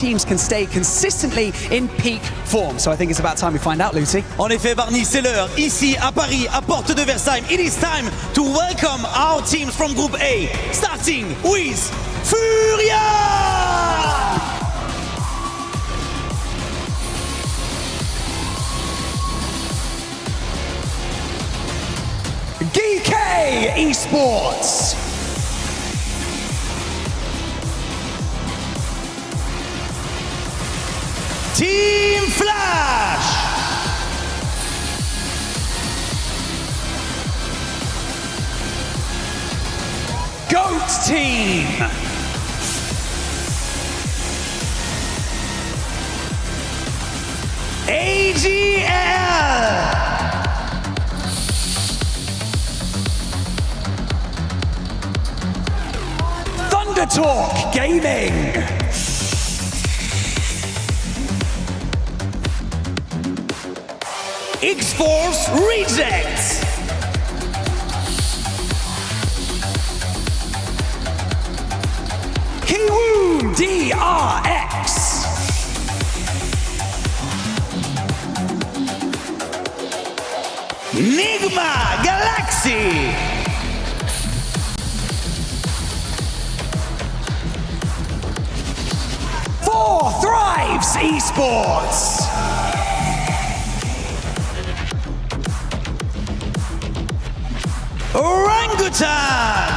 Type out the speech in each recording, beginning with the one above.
teams can stay consistently in peak form. So I think it's about time we find out, Lucy. En effet, Barney, c'est l'heure. Ici, à Paris, à Porte de Versailles, it is time to welcome our teams from Group A, starting with FURIA! Geekay Esports. Team Flash! Goat Team. AG.AL! ThunderTalk Gaming. XFORCE Rejects! KIWOOM DRX. Nigma Galaxy! Thrives Esports. Orangutan!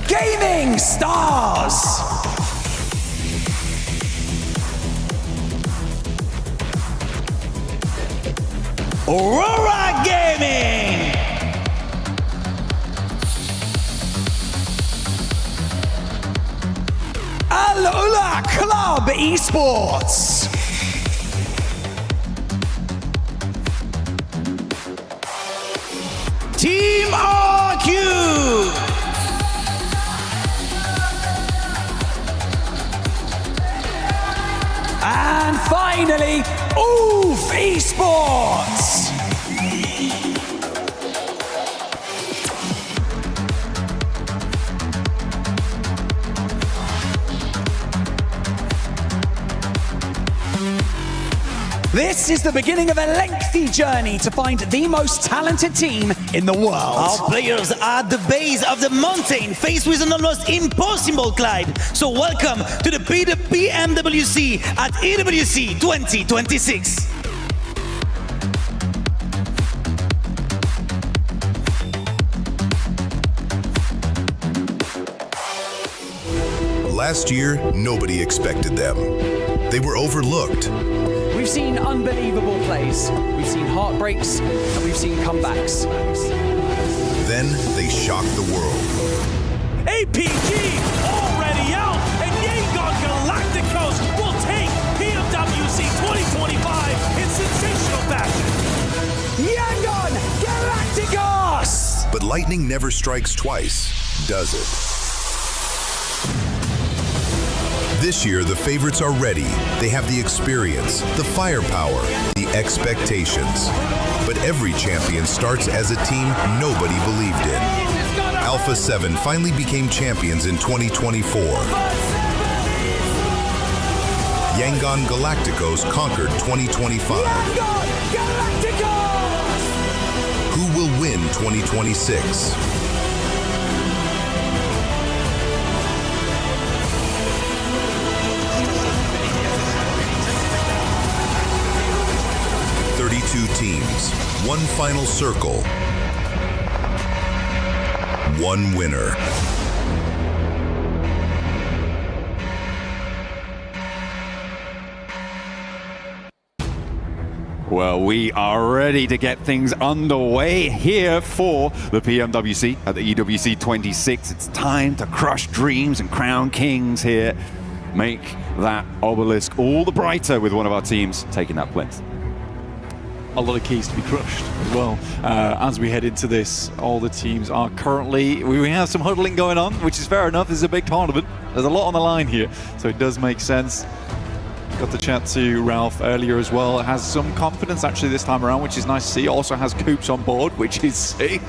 Gaming Stars. Aurora Gaming! AlUla Club Esports. Team RQ! And finally, ULF Esports. This is the beginning of a lengthy journey to find the most talented team in the world. Our players are at the base of the mountain, faced with an almost impossible climb. So welcome to the PMWC at EWC 2026. Last year, nobody expected them. They were overlooked. We've seen unbelievable plays, we've seen heartbreaks, and we've seen comebacks. Then they shocked the world. APG already out, and Maygon Galacticos will take PMWC 2025 in sensational fashion. Maygon Galacticos! But lightning never strikes twice, does it? This year, the favorites are ready. They have the experience, the firepower, the expectations. But every champion starts as a team nobody believed in. Alpha 7 finally became champions in 2024. Yangon Galacticos conquered 2025. Who will win 2026? Two teams, one final circle, one winner. Well, we are ready to get things underway here for the PMWC at the EWC 26. It's time to crush dreams and crown kings here. Make that obelisk all the brighter with one of our teams taking that plinth. A lot of keys to be crushed as well. As we head into this, all the teams are currently, we have some huddling going on, which is fair enough. This is a big tournament. There's a lot on the line here, so it does make sense. Got the chat to Ralph earlier as well. Has some confidence actually this time around, which is nice to see. Also has Coops on board, which is sick.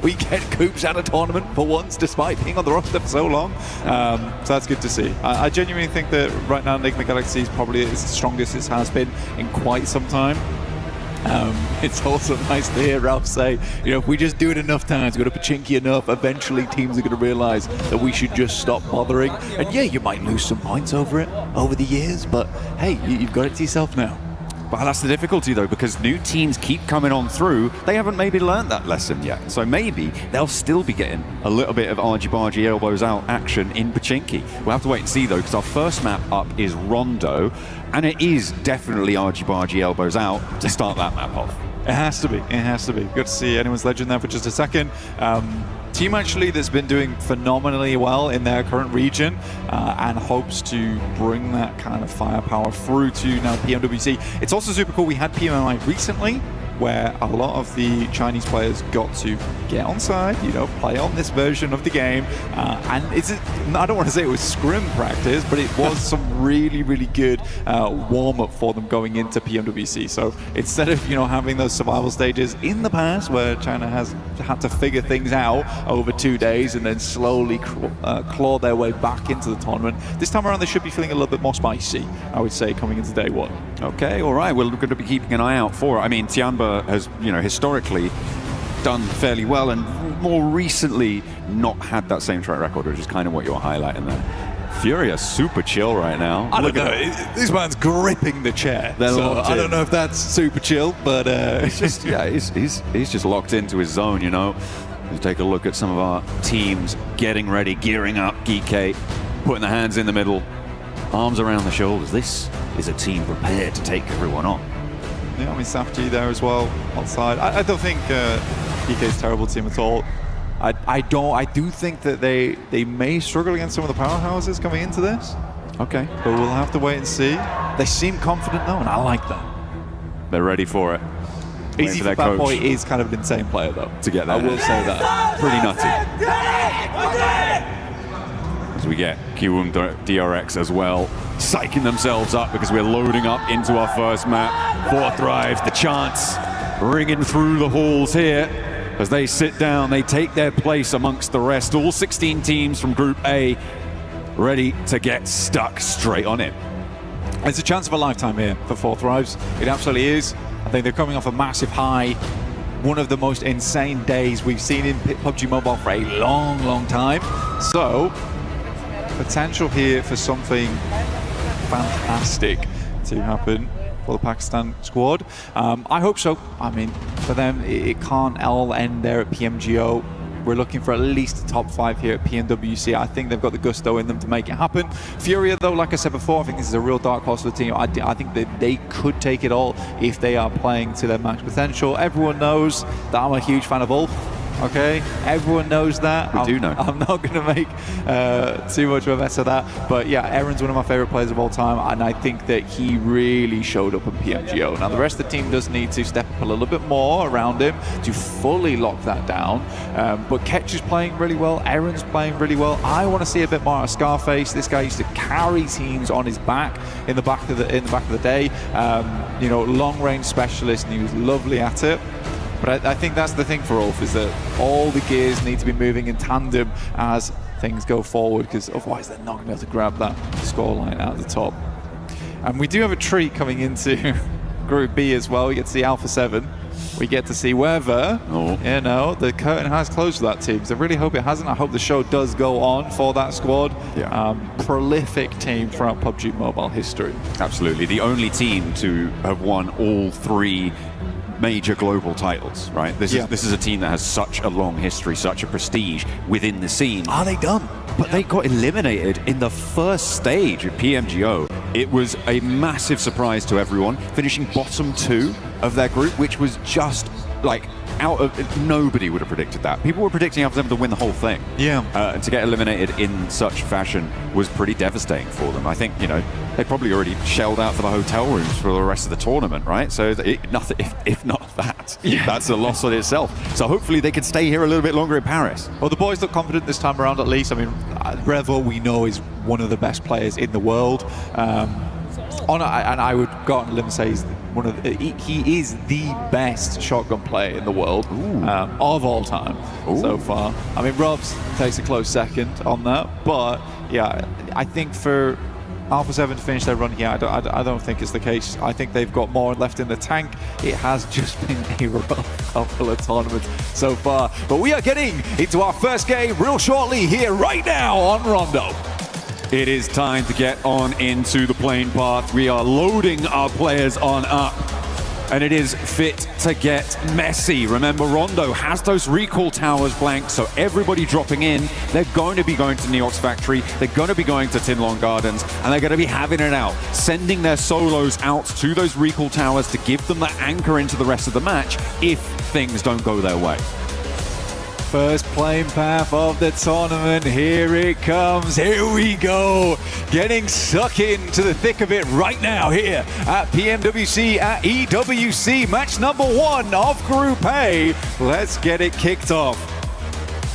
we get Coops at a tournament for once, despite being on the roster for so long. So that's good to see. I genuinely think that right now Nigma Galaxy is probably as strongest it has been in quite some time. It's also nice to hear Ralph say, you know, if we just do it enough times, go to Pachinki enough, eventually teams are going to realize that we should just stop bothering. And yeah, you might lose some points over it over the years, but hey, you've got it to yourself now. But that's the difficulty though, because new teams keep coming on through. They haven't maybe learned that lesson yet. So maybe they'll still be getting a little bit of argy-bargy, elbows out action in Pachinki. We'll have to wait and see though, because our first map up is Rondo, and it is definitely argy-bargy, elbows out to start that map off. It has to be, it has to be. Good to see anyone's legend there for just a second. Team actually that's been doing phenomenally well in their current region and hopes to bring that kind of firepower through to now PMWC. It's also super cool. We had PMI recently where a lot of the Chinese players got to get on side, you know, play on this version of the game. And I don't want to say it was scrim practice, but it was some really, really good warm-up for them going into PMWC. So instead of, you know, having those survival stages in the past where China has had to figure things out over 2 days and then slowly claw their way back into the tournament, this time around they should be feeling a little bit more spicy, I would say, coming into day one. Okay, all right. We're going to be keeping an eye out for it. I mean, Tianba has, you know, historically done fairly well and more recently not had that same track record, which is kind of what you're highlighting there. FURIA super chill right now. I don't know. This man's gripping the chair. So I don't know if that's super chill, but it's just, yeah, he's just locked into his zone, you know. Let's take a look at some of our teams getting ready, gearing up. Geekay putting the hands in the middle, arms around the shoulders. This is a team prepared to take everyone on. Yeah, I mean, saath there as well, outside. I don't think Geekay's a terrible team at all. I do think that they may struggle against some of the powerhouses coming into this. Okay. But we'll have to wait and see. They seem confident though, and I like that. They're ready for it. Easy for Bad Boy is kind of an insane player though. To get that. I will say that. Pretty nutty. As we get KIWOOM DRX as well, psyching themselves up because we're loading up into our first map. Fourth Drive, the chants ringing through the halls here. As they sit down, they take their place amongst the rest. All 16 teams from Group A ready to get stuck straight on it. It's a chance of a lifetime here for Fourth Drives. It absolutely is. I think they're coming off a massive high. One of the most insane days we've seen in PUBG Mobile for a long, long time. So, potential here for something fantastic to happen for the Pakistan squad. I hope so. I mean, for them, it can't all end there at PMGO. We're looking for at least a top 5 here at PMWC. I think they've got the gusto in them to make it happen. FURIA, though, like I said before, I think this is a real dark horse for the team. I think that they could take it all if they are playing to their max potential. Everyone knows that I'm a huge fan of ULF. Okay, everyone knows that. We do know. I'm not going to make too much of a mess of that. But yeah, Aaron's one of my favorite players of all time, and I think that he really showed up in PMGO. Now, the rest of the team does need to step up a little bit more around him to fully lock that down. But Ketch is playing really well. Aaron's playing really well. I want to see a bit more of Scarface. This guy used to carry teams on his back in the back of the day. You know, long-range specialist, and he was lovely at it. But I think that's the thing for ULF, is that all the gears need to be moving in tandem as things go forward, because otherwise they're not going to be able to grab that scoreline at the top. And we do have a treat coming into Group B as well. We get to see Alpha 7. We get to see whether, you know, the curtain has closed for that team. So I really hope it hasn't. I hope the show does go on for that squad. Yeah. Prolific team throughout PUBG Mobile history. Absolutely. The only team to have won all 3 major global titles, right? This is a team that has such a long history, such a prestige within the scene. Are they done? But they got eliminated in the first stage of PMGO. It was a massive surprise to everyone, finishing bottom 2 of their group, which was just like out of, nobody would have predicted that. People were predicting Alpha 7 to win the whole thing. Yeah. And to get eliminated in such fashion was pretty devastating for them. I think, you know, they probably already shelled out for the hotel rooms for the rest of the tournament, right? So nothing, if not that, that's a loss on itself. So hopefully they can stay here a little bit longer in Paris. Well, the boys look confident this time around, at least. I mean, Revo, we know, is one of the best players in the world. And I would go out on a limb and say he's he is the best shotgun player in the world of all time so far. I mean, Robs takes a close second on that, but yeah, I think for Alpha 7 to finish their run here, I don't think it's the case. I think they've got more left in the tank. It has just been a rough couple of tournaments so far. But we are getting into our first game real shortly here right now on Rondo. It is time to get on into the playing path. We are loading our players on up. And it is fit to get messy. Remember, Rondo has those recall towers blank, so everybody dropping in, they're going to be going to Neox Factory, they're going to be going to Tinlong Gardens, and they're going to be having it out, sending their solos out to those recall towers to give them the anchor into the rest of the match if things don't go their way. First playing path of the tournament, here it comes, here we go. Getting stuck into the thick of it right now here at PMWC, at EWC, match number 1 of Group A. Let's get it kicked off.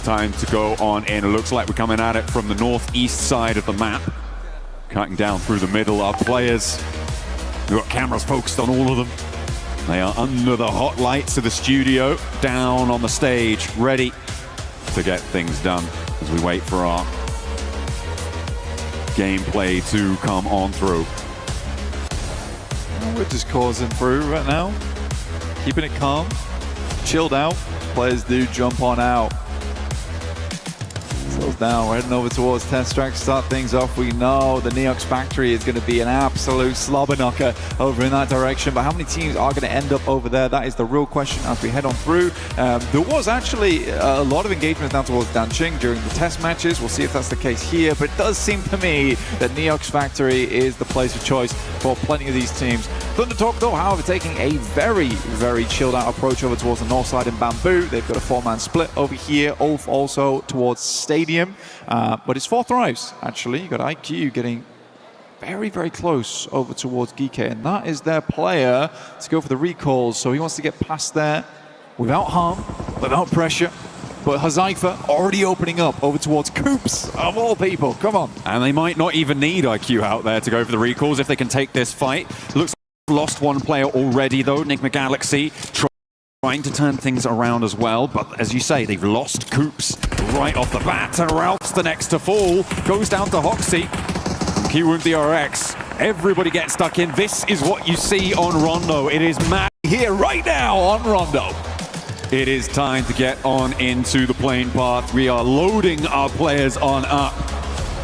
Time to go on in. It looks like we're coming at it from the northeast side of the map. Cutting down through the middle, our players. We've got cameras focused on all of them. They are under the hot lights of the studio, down on the stage, ready to get things done as we wait for our gameplay to come on through. We're just causing through right now, keeping it calm, chilled out. Players do jump on out. Slows down, we're heading over towards test track, start things off. We know the Neox Factory is going to be an absolute slobber knocker over in that direction, but how many teams are going to end up over there? That is the real question as we head on through. There was actually a lot of engagement down towards Danqing during the test matches. We'll see if that's the case here, but it does seem to me that Neox Factory is the place of choice for plenty of these teams. ThunderTalk, though, however, taking a very, very chilled out approach over towards the north side in Bamboo. They've got a 4-man split over here. ULF also towards Stadium. But it's 4 thrives, actually. You've got IQ getting very, very close over towards Geekay, and that is their player to go for the recalls. So he wants to get past there without harm, without pressure. But Hazaifa already opening up over towards Coops, of all people. Come on. And they might not even need IQ out there to go for the recalls if they can take this fight. Looks like they've lost one player already, though. Nigma Galaxy trying to turn things around as well. But as you say, they've lost Coops right off the bat. And Ralph's the next to fall. Goes down to Hoxie. KIWOOM DRX. Everybody gets stuck in. This is what you see on Rondo. It is mad here right now on Rondo. It is time to get on into the playing path. We are loading our players on up.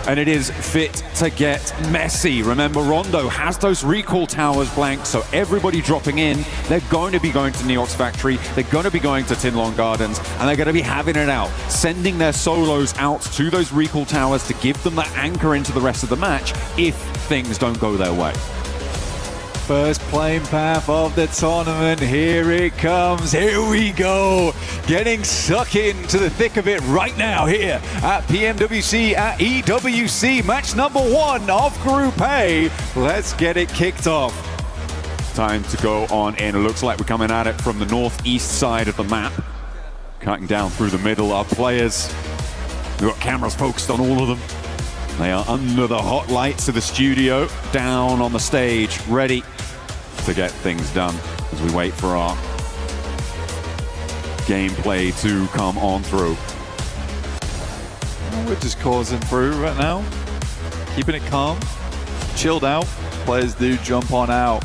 And it is fit to get messy. Remember, Rondo has those recall towers blank, so everybody dropping in, they're going to be going to Neox Factory, they're going to be going to Tinlong Gardens, and they're going to be having it out, sending their solos out to those recall towers to give them the anchor into the rest of the match if things don't go their way. First playing path of the tournament, here it comes, here we go. Getting stuck into the thick of it right now here at PMWC, at EWC, match number 1 of Group A. Let's get it kicked off. Time to go on in. It looks like we're coming at it from the northeast side of the map. Cutting down through the middle, our players. We've got cameras focused on all of them. They are under the hot lights of the studio, down on the stage, ready to get things done as we wait for our gameplay to come on through. We're just causing through right now, keeping it calm, chilled out. Players do jump on out.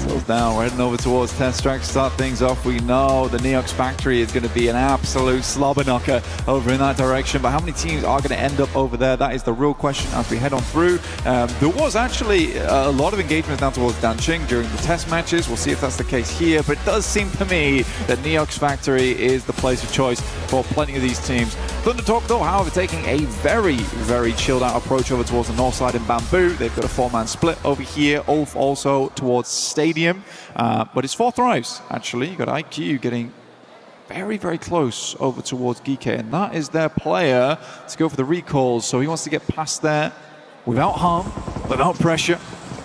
Slows down, we're heading over towards test track, start things off. We know the Neox Factory is going to be an absolute slobber knocker over in that direction, but how many teams are going to end up over there? That is the real question as we head on through. There was actually a lot of engagement down towards Danqing during the test matches. We'll see if that's the case here, but it does seem to me that Neox Factory is the place of choice for plenty of these teams. ThunderTalk, though, however, taking a very, very chilled out approach over towards the north side in Bamboo. They've got a 4-man split over here. ULF also towards Stadium. But it's 4 thrives, actually. You've got IQ getting very, very close over towards Geekay, and that is their player to go for the recalls. So he wants to get past there without harm, without pressure.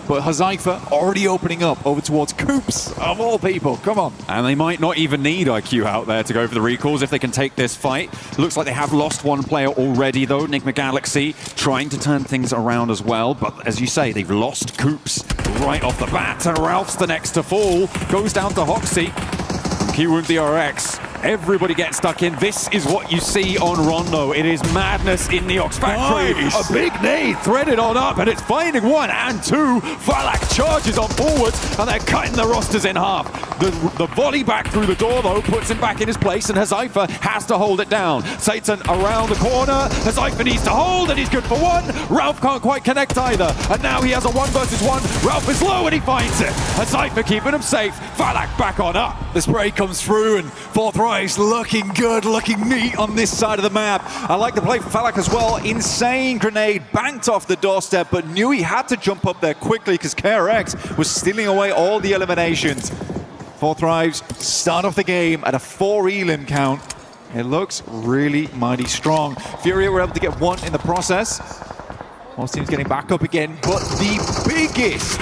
But Hazaifa already opening up over towards Coops, of all people. Come on. And they might not even need IQ out there to go for the recalls if they can take this fight. Looks like they have lost one player already, though. Nigma Galaxy trying to turn things around as well. But as you say, they've lost Coops right off the bat. And Ralph's the next to fall. Goes down to Hoxie. KIWOOM DRX. Everybody gets stuck in. This is what you see on Rondo. It is madness in the Ox Factory. Nice. A big nade threaded on up, and it's finding 1 and 2. Falak charges on forwards, and they're cutting the rosters in half. The volley back through the door, though, puts him back in his place, and Hazaifa has to hold it down. Satan around the corner. Hazaifa needs to hold, and he's good for 1. Ralph can't quite connect either, and now he has a 1 versus 1. Ralph is low, and he finds it. Hazaifa keeping him safe. Falak back on up. The spray comes through, and Fourth Rise looking good, looking neat on this side of the map. I like the play from Falak as well. Insane grenade, banked off the doorstep, but knew he had to jump up there quickly because KRX was stealing away all the eliminations. Fourth Rise start off the game at a 4 elim count. It looks really mighty strong. FURIA were able to get 1 in the process. Most teams getting back up again, but the biggest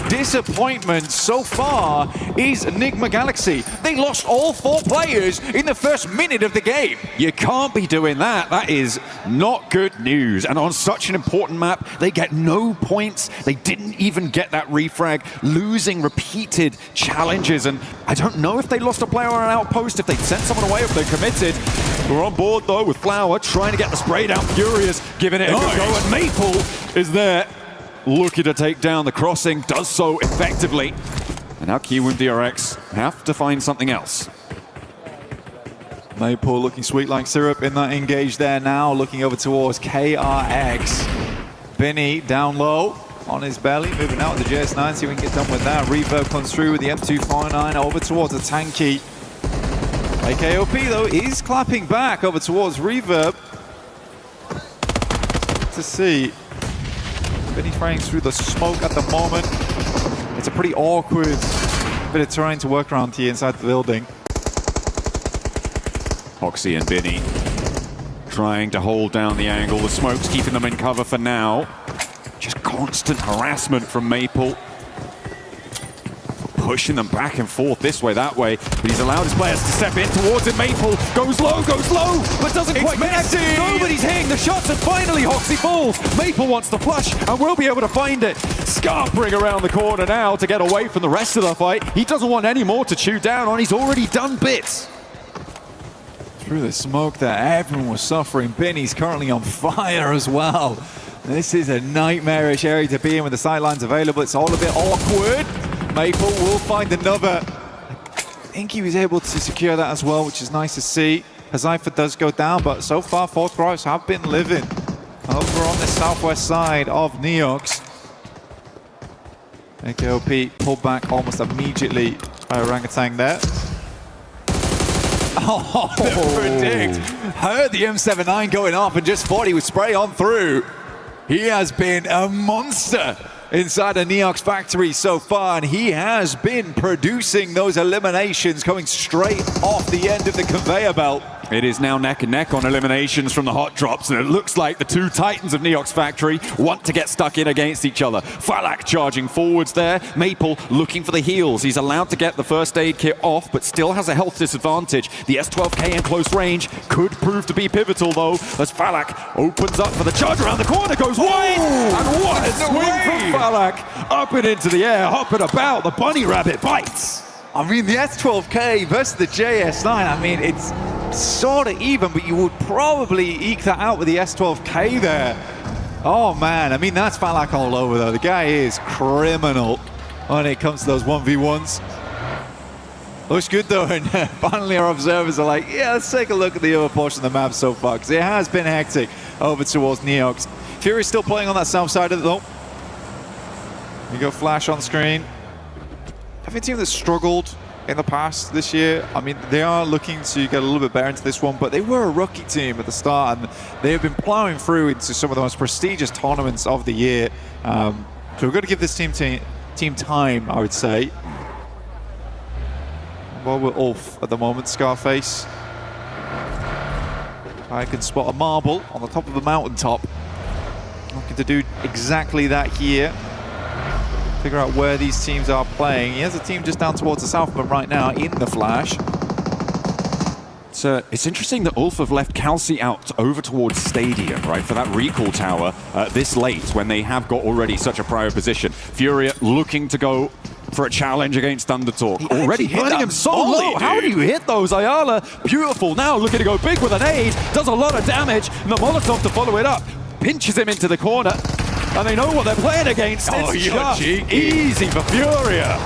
disappointment so far is Nigma Galaxy. They lost all 4 players in the first minute of the game. You can't be doing that. That is not good news. And on such an important map, they get no points. They didn't even get that refrag, losing repeated challenges. And I don't know if they lost a player on an outpost, if they sent someone away, if they committed. We're on board, though, with Flower trying to get the spray down. Furious giving it a good go. And Maple is there, looking to take down the crossing, does so effectively. And now KIWOOM DRX have to find something else. Maple looking sweet like syrup in that engage there now, looking over towards KRX. Benny down low on his belly, moving out with the JS9, see if we can get done with that. Reverb comes through with the M249 over towards the tanky. AKOP though is clapping back over towards Reverb. To see. Benny spraying through the smoke at the moment. It's a pretty awkward bit of terrain to work around here inside the building. Hoxie and Binny trying to hold down the angle. The smoke's keeping them in cover for now. Just constant harassment from Maple. Pushing them back and forth this way, that way. But he's allowed his players to step in towards it. Maple goes low, but doesn't quite connect. Nobody's hitting the shots, and finally Hoxie falls. Maple wants to flush, and will be able to find it. Scarpering around the corner now to get away from the rest of the fight. He doesn't want any more to chew down on. He's already done bits. Through the smoke there, everyone was suffering. Benny's currently on fire as well. This is a nightmarish area to be in with the sidelines available. It's all a bit awkward. Maple will find another. I think he was able to secure that as well, which is nice to see. Hazaifa does go down, but so far Fourth Rise have been living over on the southwest side of Neox. AKOP pulled back almost immediately by Orangutan there. Oh, predict. Heard the M79 going off and just thought he would spray on through. He has been a monster inside the Neox factory so far, and he has been producing those eliminations coming straight off the end of the conveyor belt. It is now neck and neck on eliminations from the hot drops, and it looks like the 2 titans of Neox Factory want to get stuck in against each other. Falak charging forwards there. Maple looking for the heals. He's allowed to get the first aid kit off, but still has a health disadvantage. The S12K in close range could prove to be pivotal, though, as Falak opens up for the charge around the corner, goes wide, and what a swing from Falak. Up and into the air, hopping about, the bunny rabbit bites. I mean, the S12K versus the JS9, I mean, it's sort of even, but you would probably eke that out with the S12K there. Oh man, I mean, that's Falak all over though. The guy is criminal when it comes to those 1v1s. Looks good though, and finally our observers are like, yeah, let's take a look at the other portion of the map so far, because it has been hectic over towards Neox. Fury's still playing on that south side of it though. You go Flash on screen. Every team that struggled in the past this year, I mean, they are looking to get a little bit better into this one, but they were a rookie team at the start, and they have been plowing through into some of the most prestigious tournaments of the year. So we're going to give this team time, I would say. Well, we're off at the moment, Scarface. I can spot a marble on the top of the mountaintop. Looking to do exactly that here. figure out where these teams are playing. He has a team just down towards the south of him right now in the flash. So it's interesting that ULF have left Kelsey out over towards Stadium, right, for that recall tower this late when they have got already such a prior position. FURIA looking to go for a challenge against ThunderTalk. Already hitting him so low. How do you hit those? AlUla, beautiful. Now looking to go big with an aid. Does a lot of damage. And the Molotov to follow it up. Pinches him into the corner. And they know what they're playing against. It's just easy for FURIA.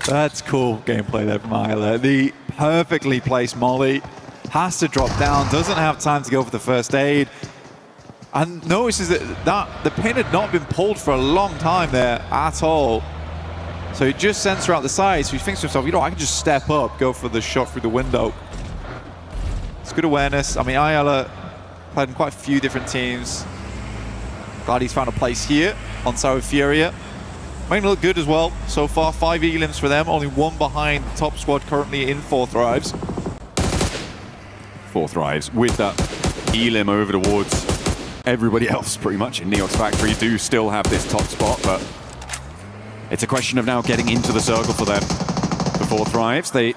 That's cool gameplay there from AlUla. The perfectly placed molly, has to drop down, doesn't have time to go for the first aid, and notices that the pin had not been pulled for a long time there at all. So he just sends her out the side, so he thinks to himself, you know, I can just step up, go for the shot through the window. It's good awareness. I mean, AlUla played in quite a few different teams. Glad he's found a place here on side with FURIA. Main look good as well. So far, 5 elims for them, only 1 behind the top squad currently in 4 Thrives. 4 Thrives with that elim over towards everybody else pretty much in Neox Factory do still have this top spot, but it's a question of now getting into the circle for them. The 4 Thrives, they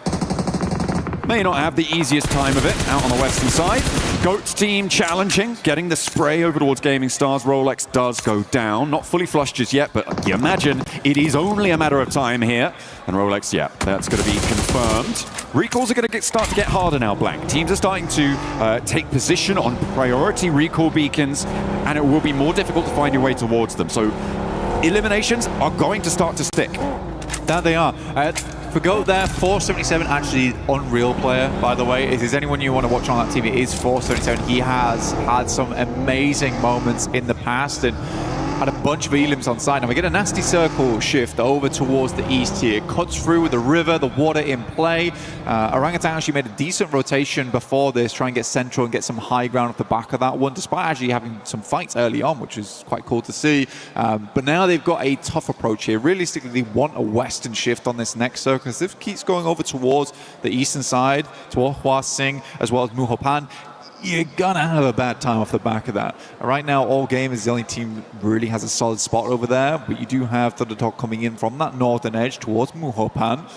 may not have the easiest time of it out on the western side. Goat's team challenging, getting the spray over towards Gaming Stars. Rolex does go down. Not fully flushed just yet, but you imagine it is only a matter of time here. And Rolex, yeah, that's going to be confirmed. Recalls are going to start to get harder now, Blank. Teams are starting to take position on priority recall beacons, and it will be more difficult to find your way towards them. So eliminations are going to start to stick. That they are. For Goat there, 477, actually Unreal player, by the way. If there's anyone you want to watch on that team, it is 477. He has had some amazing moments in the past and had a bunch of elims on side. Now we get a nasty circle shift over towards the east here. Cuts through with the river, the water in play. Orangutan actually made a decent rotation before this, try and get central and get some high ground off the back of that one, despite actually having some fights early on, which is quite cool to see. But now they've got a tough approach here. Realistically, they want a western shift on this next circle. If this keeps going over towards the eastern side, towards Hua Sing, as well as Muhopan, you're gonna have a bad time off the back of that. Right now, All Game is the only team that really has a solid spot over there, but you do have ThunderTalk coming in from that northern edge towards Muhopan.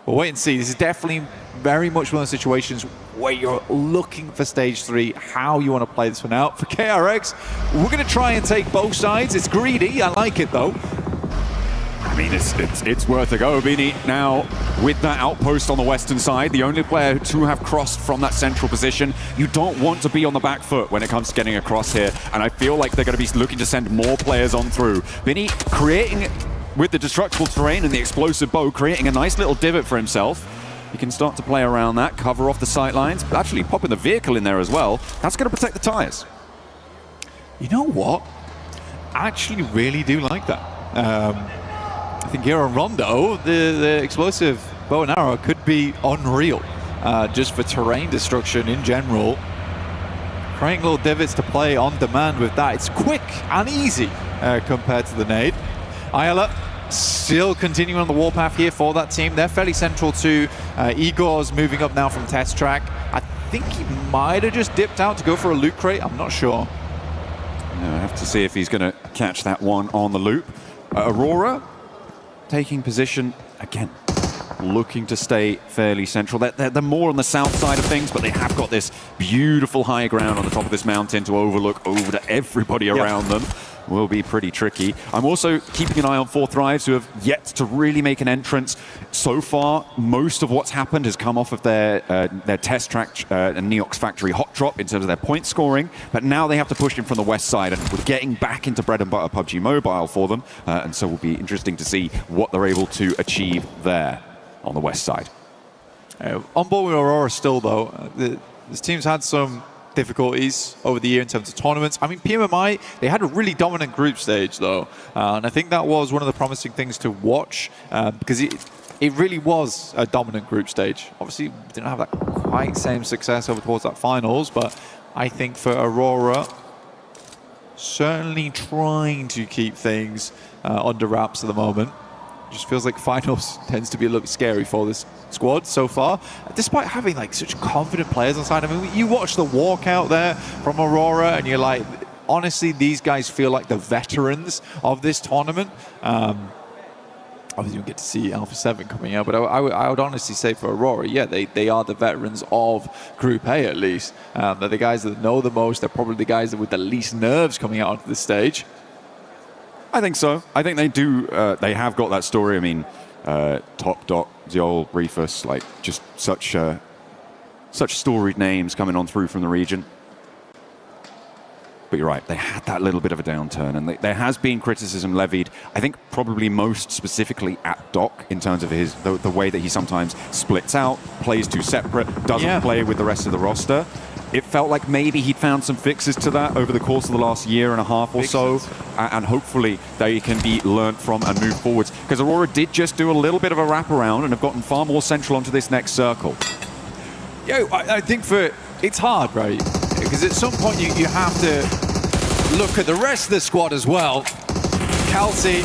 We'll wait and see. This is definitely very much one of those situations where you're looking for stage 3, how you want to play this one out. For KRX, we're gonna try and take both sides. It's greedy, I like it though. I mean, it's worth a go. Bini now with that outpost on the western side, the only player to have crossed from that central position. You don't want to be on the back foot when it comes to getting across here, and I feel like they're going to be looking to send more players on through. Bini creating, with the destructible terrain and the explosive bow, creating a nice little divot for himself. He can start to play around that, cover off the sight lines, but actually popping the vehicle in there as well. That's going to protect the tires. You know what? I actually really do like that. I think here on Rondo, the explosive bow and arrow could be unreal, just for terrain destruction in general. Creating little divots to play on demand with that. It's quick and easy compared to the nade. AlUla still continuing on the warpath here for that team. They're fairly central to Igor's moving up now from test track. I think he might have just dipped out to go for a loot crate. I'm not sure. No, I have to see if he's going to catch that one on the loop. Aurora taking position again, looking to stay fairly central. They're more on the south side of things, but they have got this beautiful high ground on the top of this mountain to overlook over to everybody around them. Will be pretty tricky. I'm also keeping an eye on 4 Thrives, who have yet to really make an entrance. So far, most of what's happened has come off of their test track and Neox Factory hot drop in terms of their point scoring, but now they have to push in from the west side, and we're getting back into bread and butter PUBG Mobile for them, and so it will be interesting to see what they're able to achieve there on the west side. On board with Aurora still, though. This team's had some difficulties over the year in terms of tournaments. I mean, PMMI, they had a really dominant group stage, though. And I think that was one of the promising things to watch, because it really was a dominant group stage. Obviously, didn't have that quite same success over towards that finals, but I think for Aurora, certainly trying to keep things under wraps at the moment. Just feels like finals tends to be a little bit scary for this squad so far, despite having like such confident players on side. I mean, you watch the walkout there from Aurora and you're like, honestly, these guys feel like the veterans of this tournament. Obviously, we get to see Alpha 7 coming out, but I would honestly say for Aurora, yeah, they are the veterans of Group A at least. They're the guys that know the most. They're probably the guys that with the least nerves coming out onto the stage. I think so. I think they do. They have got that story. I mean, Top Doc, Ziol, Reefus, like just such storied names coming on through from the region. But you're right, they had that little bit of a downturn, and there has been criticism levied, I think probably most specifically at Doc, in terms of the way that he sometimes splits out, plays too separate, doesn't play with the rest of the roster. It felt like maybe he'd found some fixes to that over the course of the last year and a half or so, and hopefully they can be learnt from and move forwards. Because Aurora did just do a little bit of a wraparound and have gotten far more central onto this next circle. Yeah, I think it's hard, right? Because at some point you have to look at the rest of the squad as well. Kelsey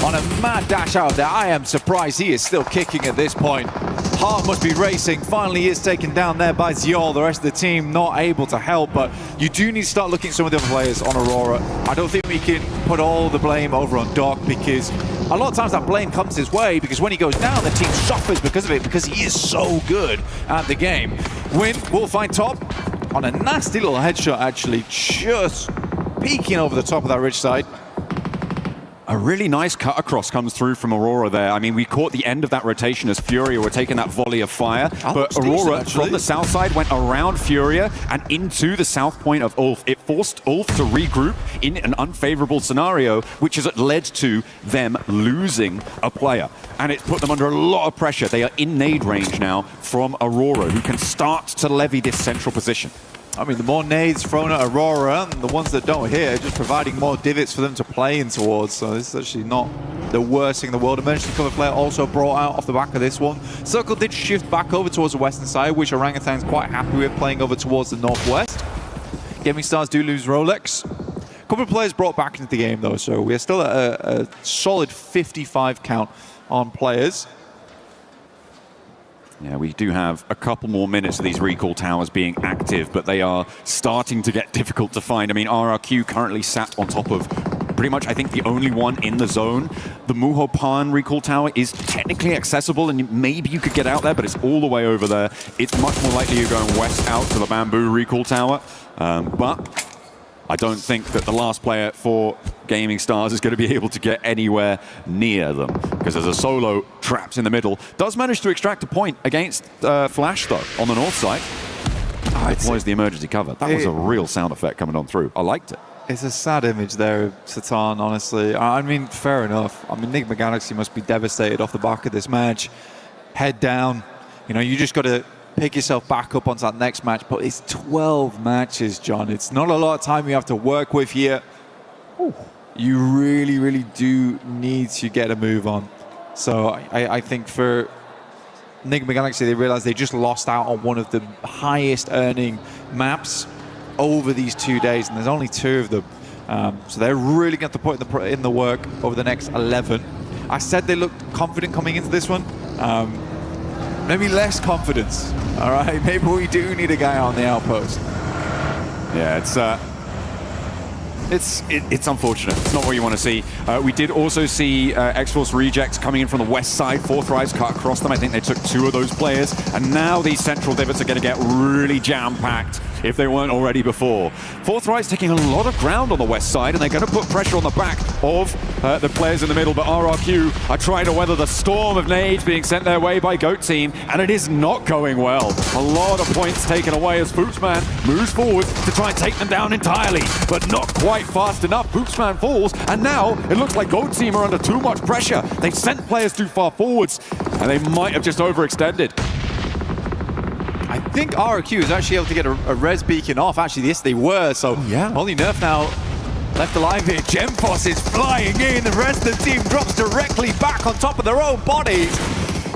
on a mad dash out there. I am surprised he is still kicking at this point. Heart must be racing. Finally, he is taken down there by Ziol. The rest of the team not able to help, but you do need to start looking at some of the other players on Aurora. I don't think we can put all the blame over on Doc, because a lot of times that blame comes his way, because when he goes down, the team suffers because of it, because he is so good at the game. Win will find Top on a nasty little headshot, actually, just peeking over the top of that ridge side. A really nice cut across comes through from Aurora there. I mean, we caught the end of that rotation as FURIA were taking that volley of fire. But Aurora, from the south side, went around FURIA and into the south point of ULF. It forced ULF to regroup in an unfavorable scenario, which has led to them losing a player. And it's put them under a lot of pressure. They are in nade range now from Aurora, who can start to levy this central position. I mean, the more nades thrown at Aurora, and the ones that don't hit, are just providing more divots for them to play in towards. So this is actually not the worst thing in the world. Emergency cover flare also brought out off the back of this one. Circle did shift back over towards the western side, which Orangutan's quite happy with, playing over towards the northwest. Gaming Stars do lose Rolex. A couple of players brought back into the game, though, so we're still at a solid 55 count on players. Yeah, we do have a couple more minutes of these recall towers being active, but they are starting to get difficult to find. I mean, RRQ currently sat on top of pretty much, I think, the only one in the zone. The Muhopan recall tower is technically accessible, and maybe you could get out there, but it's all the way over there. It's much more likely you're going west out to the Bamboo recall tower. But I don't think that the last player for Gaming Stars is going to be able to get anywhere near them, because there's a solo trapped in the middle. Does manage to extract a point against Flash, though, on the north side. Deploys the emergency cover. That was a real sound effect coming on through. I liked it. It's a sad image there of Satan, honestly. I mean, fair enough. I mean, Nigma Galaxy must be devastated off the back of this match. Head down. You know, you just got to pick yourself back up onto that next match, but it's 12 matches, John. It's not a lot of time you have to work with here. Ooh. You really, really do need to get a move on. So I think for Nigma Galaxy, they realized they just lost out on one of the highest earning maps over these 2 days, and there's only 2 of them. So they're really going to put in the work over the next 11. I said they looked confident coming into this one. Maybe less confidence. All right, maybe we do need a guy on the outpost. Yeah, it's unfortunate. It's not what you want to see. We did also see XFORCE rejects coming in from the west side. Fourth Rise cut across them. I think they took 2 of those players, and now these central divots are going to get really jam-packed if they weren't already before. Fourth Rise taking a lot of ground on the west side, and they're going to put pressure on the back of the players in the middle, but RRQ are trying to weather the storm of nades being sent their way by GOAT Team, and it is not going well. A lot of points taken away as Footsman moves forward to try and take them down entirely, but not quite fast enough. Footsman falls, and now it looks like GOAT Team are under too much pressure. They've sent players too far forwards, and they might have just overextended. I think RRQ is actually able to get a res beacon off. Actually, yes, they were. So only Nerf now left alive here. GemForce is flying in. The rest of the team drops directly back on top of their own bodies.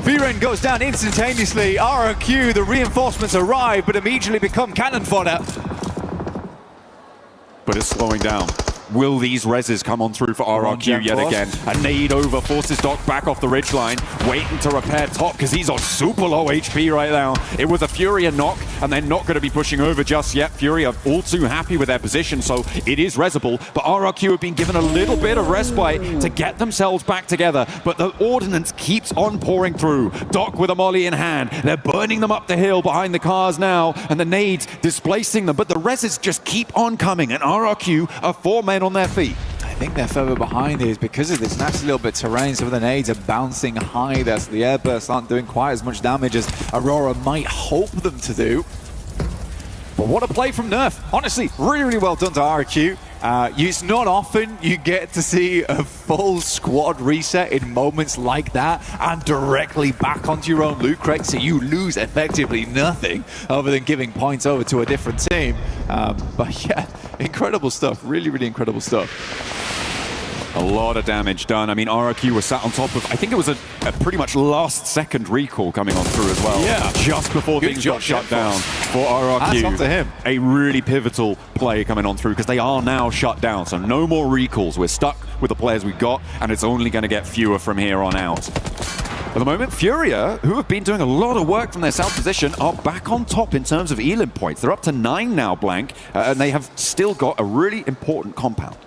Viren goes down instantaneously. RRQ, the reinforcements arrive, but immediately become cannon fodder. But it's slowing down. Will these reses come on through for RRQ yet again? A nade over, forces Doc back off the ridgeline, waiting to repair top because he's on super low HP right now. It was a FURIA knock, and they're not going to be pushing over just yet. FURIA all too happy with their position, so it is resable. But RRQ have been given a little bit of respite to get themselves back together, but the ordnance keeps on pouring through. Doc with a molly in hand. They're burning them up the hill behind the cars now, and the nades displacing them, but the reses just keep on coming, and RRQ are 4 men on their feet. I think they're further behind here because of this nasty little bit of terrain. Some of the nades are bouncing high there, so the airbursts aren't doing quite as much damage as Aurora might hope them to do. But what a play from Nerf. Honestly, really, really well done to RRQ. It's not often you get to see a full squad reset in moments like that and directly back onto your own loot crate, so you lose effectively nothing other than giving points over to a different team. But yeah, incredible stuff. Really, really incredible stuff. A lot of damage done. I mean, RRQ was sat on top of, I think it was a pretty much last second recall coming on through as well. Yeah. Just before things got shut down for RRQ. That's up to him. A really pivotal play coming on through because they are now shut down. So no more recalls. We're stuck with the players we've got, and it's only going to get fewer from here on out. At the moment, FURIA, who have been doing a lot of work from their south position, are back on top in terms of elim points. They're up to 9 now, Blank, and they have still got a really important compound.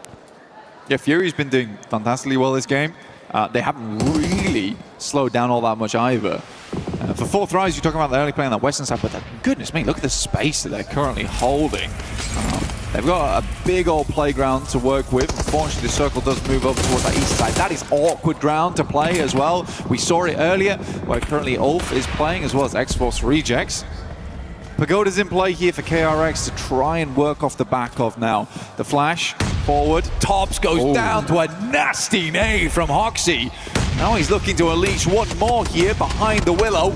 Yeah, FURIA's been doing fantastically well this game. They haven't really slowed down all that much either. For Fourth Rise, you're talking about the early play on that western side, but goodness me, look at the space that they're currently holding. They've got a big old playground to work with. Unfortunately, the circle does move over towards that east side. That is awkward ground to play as well. We saw it earlier, where currently ULF is playing, as well as XFORCE Rejects. Pagoda's in play here for KRX to try and work off the back of now. The flash forward, Tops goes down to a nasty nade from Hoxie. Now he's looking to unleash one more here behind the Willow.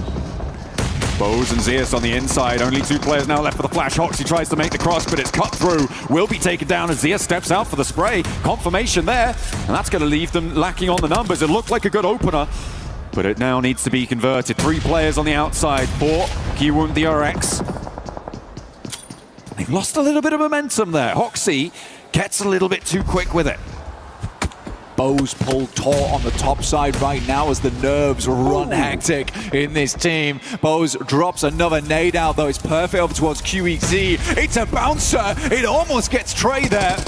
Bows and Zeus on the inside. Only 2 players now left for the flash. Hoxie tries to make the cross, but it's cut through. Will be taken down as Zeus steps out for the spray. Confirmation there, and that's going to leave them lacking on the numbers. It looked like a good opener, but it now needs to be converted. 3 players on the outside for KIWOOM DRX. They've lost a little bit of momentum there. Hoxie gets a little bit too quick with it. Bows pulled taut on the top side right now as the nerves run hectic in this team. Bows drops another nade out, though it's perfect over towards QEZ. It's a bouncer. It almost gets Trey there.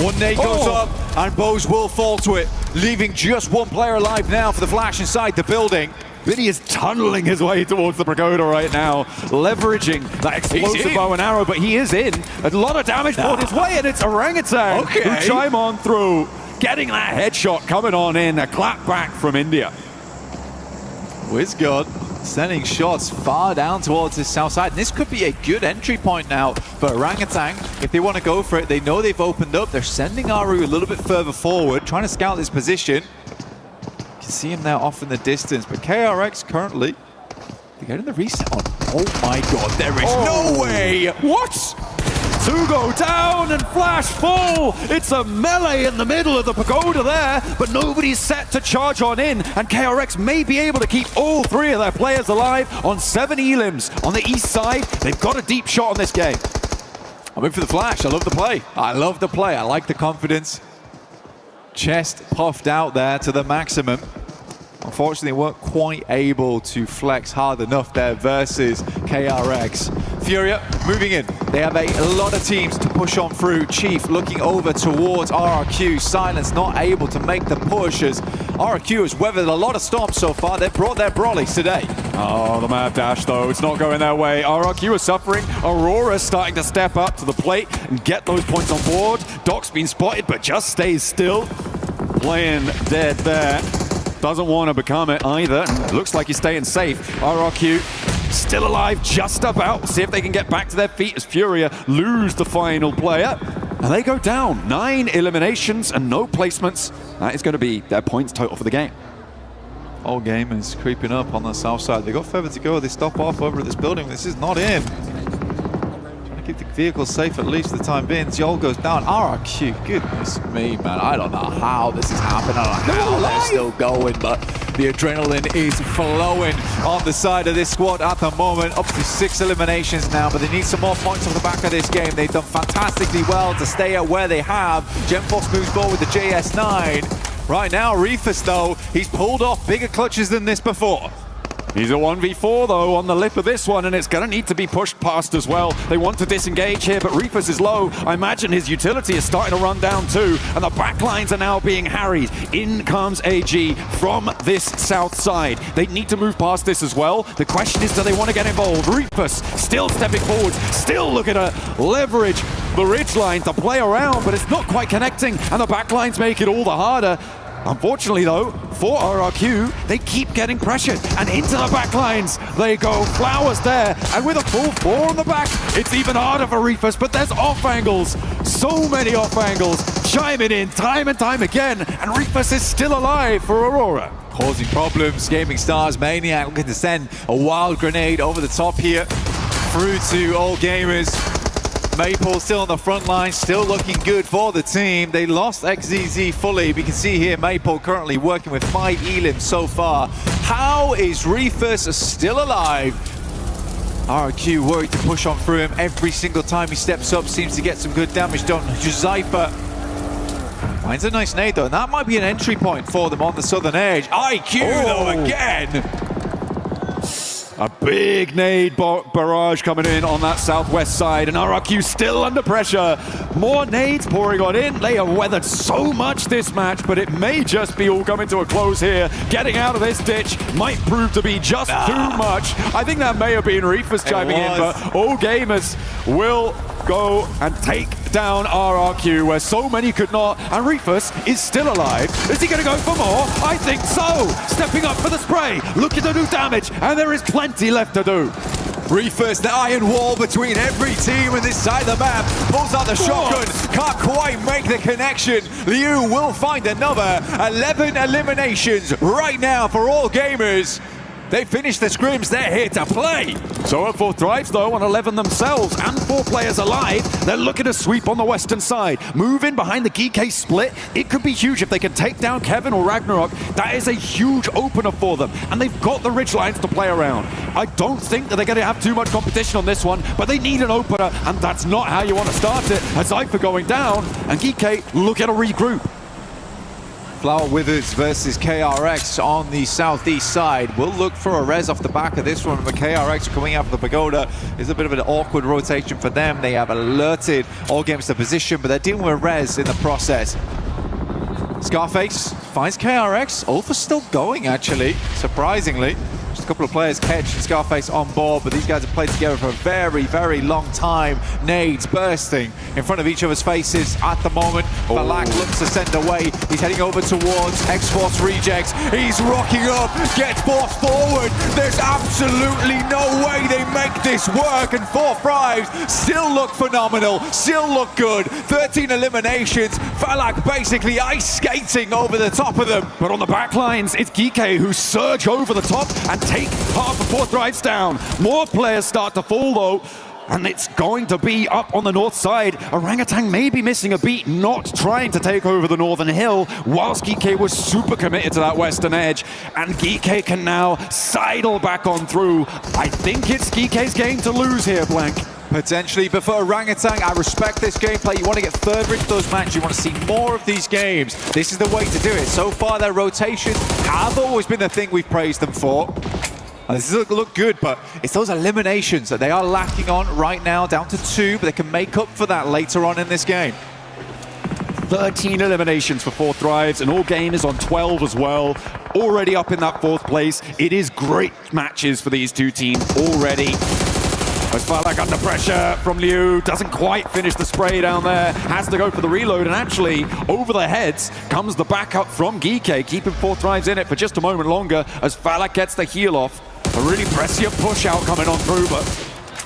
One nade goes up, and Bows will fall to it, leaving just 1 player alive now for the flash inside the building. Vinny is tunneling his way towards the Pagoda right now, leveraging that explosive bow and arrow, but he is in. A lot of damage poured his way, and it's Orangutan who chime on through, getting that headshot coming on in. A clap back from India. WizGod sending shots far down towards the south side. And this could be a good entry point now for Orangutan. If they want to go for it, they know they've opened up. They're sending Aru a little bit further forward, trying to scout this position. You can see him now off in the distance, but KRX currently, they're getting the reset on. Oh my god, there is no way! What? 2 go down and flash full. It's a melee in the middle of the Pagoda there, but nobody's set to charge on in, and KRX may be able to keep all 3 of their players alive on 7 elims. On the east side, they've got a deep shot on this game. I'm in for the flash. I love the play. I love the play. I like the confidence. Chest puffed out there to the maximum. Unfortunately, they weren't quite able to flex hard enough there versus KRX. FURIA moving in. They have a lot of teams to push on through. Chief looking over towards RRQ. Silence not able to make the push as RRQ has weathered a lot of storms so far. They've brought their brollies today. Oh, the mad dash though, it's not going their way. RRQ is suffering. Aurora's starting to step up to the plate and get those points on board. Doc's been spotted, but just stays still. Playing dead there. Doesn't want to become it either. Looks like he's staying safe. RRQ still alive, just about. See if they can get back to their feet as FURIA lose the final player. And they go down. 9 eliminations and no placements. That is going to be their points total for the game. Whole game is creeping up on the south side. They got further to go. They stop off over at this building. This is not in. Keep the vehicle safe at least for the time being. Yol goes down. RRQ, goodness me, man. I don't know how this is happening. I don't know how they're still going, but The adrenaline is flowing on the side of this squad at the moment. Up to 6 eliminations now, but they need some more points off the back of this game. They've done fantastically well to stay at where they have. GenForce moves forward with the JS9. Right now, Reefus, though, he's pulled off bigger clutches than this before. He's a 1v4 though on the lip of this one, and it's going to need to be pushed past as well. They want to disengage here, but Reefus is low. I imagine his utility is starting to run down too, and the backlines are now being harried. In comes AG from this south side. They need to move past this as well. The question is, do they want to get involved? Reefus still stepping forward, still looking to leverage the ridgeline to play around, but it's not quite connecting, and the backlines make it all the harder. Unfortunately though, for RRQ, they keep getting pressured, and into the backlines they go. Flowers there, and with a full 4 on the back, it's even harder for Reefus, but there's off angles. So many off angles, chiming in time and time again, and Reefus is still alive for Aurora. Causing problems. Gaming Stars, Maniac looking to send a wild grenade over the top here, through to All Gamers. Maple still on the front line, still looking good for the team. They lost XZZ fully. We can see here Maple currently working with 5 elims so far. How is Reefus still alive? RQ worried to push on through him every single time he steps up. Seems to get some good damage done. Zypher finds a nice nade though, and that might be an entry point for them on the southern edge. IQ though again. A big nade barrage coming in on that southwest side, and RRQ still under pressure. More nades pouring on in. They have weathered so much this match, but it may just be all coming to a close here. Getting out of this ditch might prove to be just too much. I think that may have been Reefus chiming in, but All Gamers will go and take down RRQ where so many could not, and Reefus is still alive. Is he going to go for more? I think so. Stepping up for the spray, looking to do damage, and there is plenty left to do. Reefus, the iron wall between every team on this side of the map, pulls out the shotgun, can't quite make the connection. Liu will find another 11 eliminations right now for All Gamers. They finished the scrims, they're here to play. So at 4 drives though, on 11 themselves and 4 players alive, they're looking to sweep on the western side. Move in behind the Geekay split. It could be huge if they can take down Kevin or Ragnarok. That is a huge opener for them, and they've got the ridge lines to play around. I don't think that they're going to have too much competition on this one, but they need an opener, and that's not how you want to start it. As Zypher going down, and Geekay look at a regroup. Flower Withers versus KRX on the southeast side. We'll look for a res off the back of this one, but KRX coming out of the pagoda is a bit of an awkward rotation for them. They have alerted All Gamers to position, but they're dealing with res in the process. Scarface finds KRX. Ulfa's still going, actually, surprisingly. Just a couple of players catch and Scarface on board, but these guys have played together for a very, very long time. Nades bursting in front of each other's faces at the moment. Balak looks to send away. He's heading over towards XFORCE rejects. He's rocking up, gets forced forward. There's absolutely no way they make this work, and 4 thrives still look phenomenal, still look good. 13 eliminations. Balak basically ice skating over the top of them. But on the back lines, it's Geekay who surge over the top and take half of 4 drives down. More players start to fall though, and it's going to be up on the north side. Orangutan may be missing a beat, not trying to take over the northern hill, whilst Geekay was super committed to that western edge, and Geekay can now sidle back on through. I think it's Geekay's game to lose here, Blank. Potentially, but for Orangutan, I respect this gameplay. You want to get further into those matches. You want to see more of these games. This is the way to do it. So far, their rotations have always been the thing we've praised them for. And this look good, but it's those eliminations that they are lacking on right now, down to 2, but they can make up for that later on in this game. 13 eliminations for 4 drives, and All Gamers on 12 as well. Already up in that 4th place. It is great matches for these 2 teams already. As Falak under pressure from Liu, doesn't quite finish the spray down there, has to go for the reload, and actually over their heads comes the backup from Geekay, keeping 4 drives in it for just a moment longer as Falak gets the heal off. A really prescient push out coming on through, but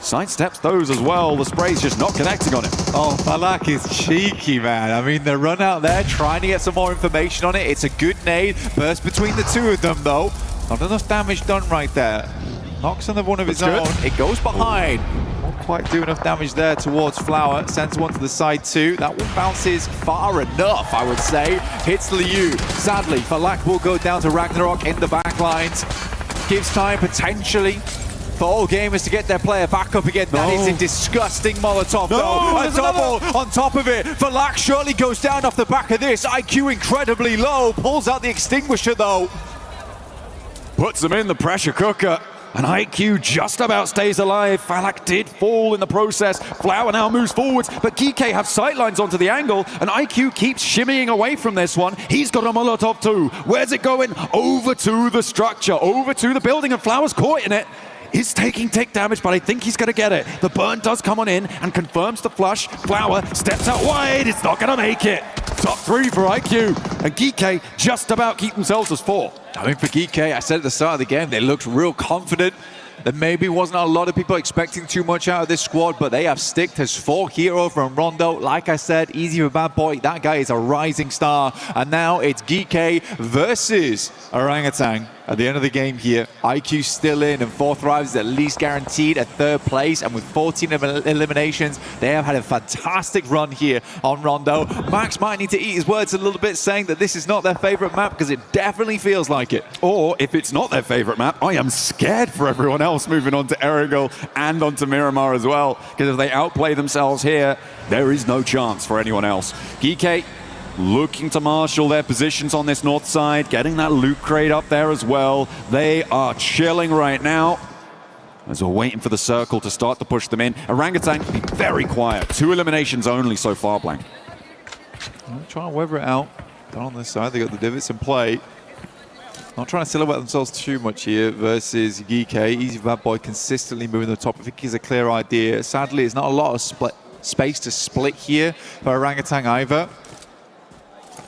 sidesteps those as well. The spray's just not connecting on it. Oh, Falak is cheeky, man. I mean, the run out there, trying to get some more information on it. It's a good nade, burst between the 2 of them though. Not enough damage done right there. Knocks on the one of his own. It goes behind. quite do enough damage there towards Flower. Sends one to the side too. That one bounces far enough, I would say. Hits Liu. Sadly, Falak will go down to Ragnarok in the back lines. Gives time potentially for all gamers to get their player back up again. That is a disgusting Molotov though. A double on top of it. Falak surely goes down off the back of this. IQ incredibly low. Pulls out the extinguisher though. Puts them in the pressure cooker. And IQ just about stays alive. Falak did fall in the process. Flower now moves forwards, but Geekay have sightlines onto the angle, and IQ keeps shimmying away from this one. He's got a Molotov too. Where's it going? Over to the structure, over to the building, and Flower's caught in it. He's taking tick damage, but I think he's going to get it. The burn does come on in and confirms the flush. Flower steps out wide. It's not going to make it. Top 3 for IQ. And Geekay just about keep themselves as 4. I mean, for Geekay, I said at the start of the game, they looked real confident. There maybe wasn't a lot of people expecting too much out of this squad, but they have sticked as 4 here over on Rondo. Like I said, easy for Bad Boy. That guy is a rising star. And now it's Geekay versus Orangutan. At the end of the game here, IQ still in, and 4 Thrives is at least guaranteed at 3rd place. And with 14 eliminations, they have had a fantastic run here on Rondo. Max might need to eat his words a little bit, saying that this is not their favorite map, because it definitely feels like it. Or if it's not their favorite map, I am scared for everyone else moving on to ERANGEL and onto Miramar as well, because if they outplay themselves here, there is no chance for anyone else. Geekay looking to marshal their positions on this north side, getting that loot crate up there as well. They are chilling right now as we're waiting for the circle to start to push them in. Orangutan be very quiet. 2 eliminations only so far, Blank. Trying to weather it out. Down on this side, they got the divots in play. Not trying to silhouette themselves too much here versus Geekay. Easy for Bad Boy consistently moving to the top. I think he's a clear idea. Sadly, it's not a lot of space to split here for Orangutan either.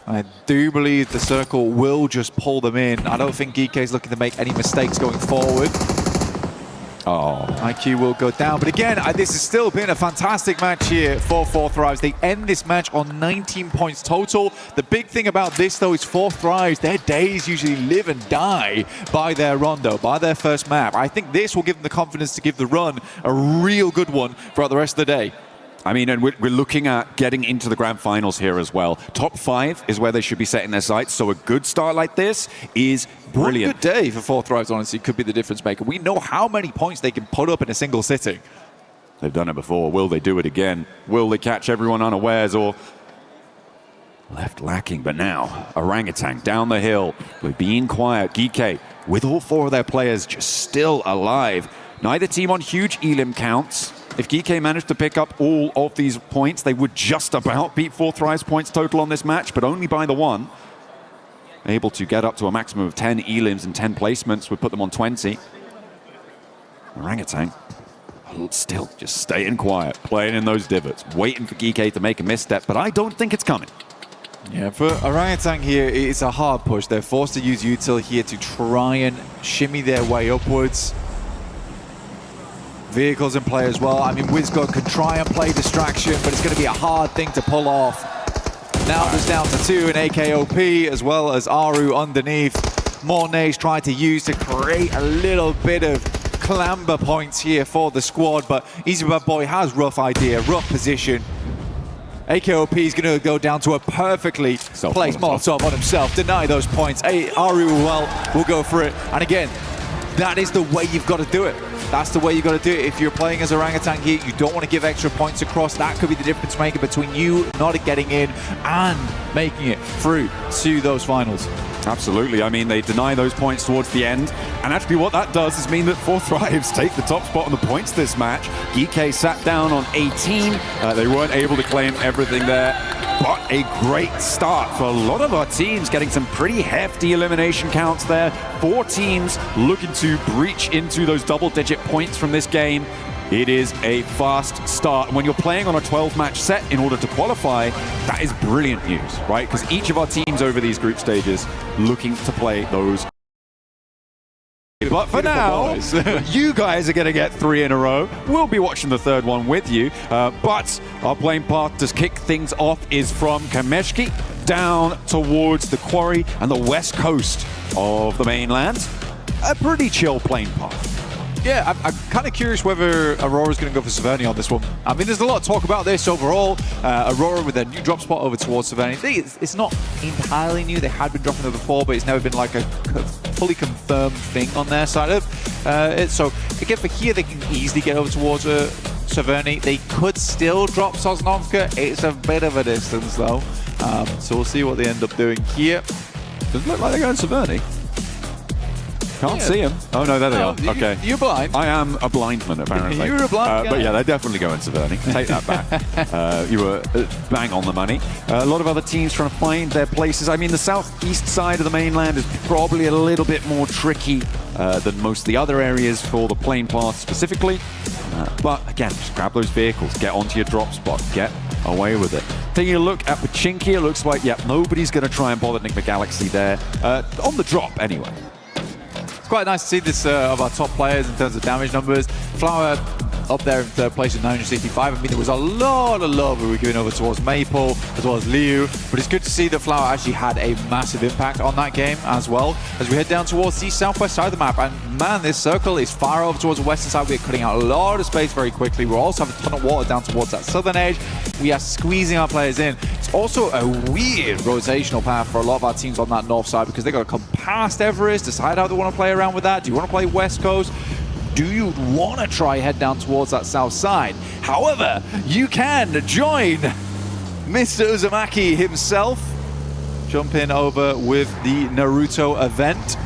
I do believe the circle will just pull them in. I don't think Geekay is looking to make any mistakes going forward. Oh, IQ will go down. But again, this has still been a fantastic match here for 4 Thrives. They end this match on 19 points total. The big thing about this, though, is 4 Thrives, their days usually live and die by their Rondo, by their first map. I think this will give them the confidence to give the run a real good one throughout the rest of the day. I mean, and we're looking at getting into the grand finals here as well. Top 5 is where they should be setting their sights, so a good start like this is brilliant. One good day for 4 Thrives, honestly, could be the difference maker. We know how many points they can put up in a single sitting. They've done it before. Will they do it again? Will they catch everyone unawares, or left lacking? But now, Orangutan down the hill. We're being quiet. Geekay, with all 4 of their players just still alive. Neither team on huge elim counts. If Geekay managed to pick up all of these points, they would just about beat 4 Thrives points total on this match, but only by the 1. Able to get up to a maximum of 10 elims and 10 placements would put them on 20. Orangutan still just staying quiet, playing in those divots, waiting for Geekay to make a misstep, but I don't think it's coming. Yeah, for Orangutan here, it's a hard push. They're forced to use util here to try and shimmy their way upwards. Vehicles in play as well. I mean, Wizgod can try and play distraction, but it's going to be a hard thing to pull off. Now there's down to 2 in AKOP, as well as Aru underneath. Mornay's tried to use to create a little bit of clamber points here for the squad, but Easy Bad Boy has rough idea, rough position. AKOP is going to go down to a perfectly placed Molotov on himself, deny those points. Aru will go for it, and again, that is the way you've got to do it. That's the way you got to do it. If you're playing as Orangutan here, you don't want to give extra points across. That could be the difference maker between you not getting in and making it through to those finals. Absolutely. I mean, they deny those points towards the end. And actually what that does is mean that 4 Thrives take the top spot on the points this match. Geekay sat down on 18. They weren't able to claim everything there. But a great start for a lot of our teams, getting some pretty hefty elimination counts there. 4 teams looking to breach into those double-digit points from this game. It is a fast start. When you're playing on a 12-match set in order to qualify, that is brilliant news, right? Because each of our teams over these group stages looking to play those. But for now, you guys are going to get 3 in a row. We'll be watching the 3rd one with you. But our playing path to kick things off is from Kameshki down towards the quarry and the west coast of the mainland. A pretty chill playing path. Yeah, I'm kind of curious whether Aurora's going to go for Severny on this one. I mean, there's a lot of talk about this overall. Aurora with their new drop spot over towards Severny. It's not entirely new. They had been dropping there before, but it's never been like a fully confirmed thing on their side of it. So again, for here, they can easily get over towards Severny. They could still drop Sosnovka. It's a bit of a distance though. So we'll see what they end up doing here. Doesn't look like they're going Severny. Can't see him. Oh no, there they are. Okay. You're blind. I am a blind man, apparently. You're a blind guy. But yeah, they're definitely going Severny. Take that back. You were bang on the money. A lot of other teams trying to find their places. I mean, the southeast side of the mainland is probably a little bit more tricky than most of the other areas for the plane path specifically. But again, just grab those vehicles, get onto your drop spot, get away with it. Taking a look at Pachinki, it looks like, yeah, nobody's going to try and bother Nigma Galaxy there. On the drop, anyway. It's quite nice to see this of our top players in terms of damage numbers. Flower up there in third place with 965. I mean, there was a lot of love we were giving over towards Maple as well as Liu, but it's good to see that Flower actually had a massive impact on that game as well. As we head down towards the southwest side of the map, and man, this circle is far over towards the western side. We're cutting out a lot of space very quickly. We also have a ton of water down towards that southern edge. We are squeezing our players in. It's also a weird rotational path for a lot of our teams on that north side because they've got to come past Everest, decide how they want to play around with that. Do you want to play West Coast? Do you want to try head down towards that south side? However, you can join Mr. Uzumaki himself. Jump in over with the Naruto event.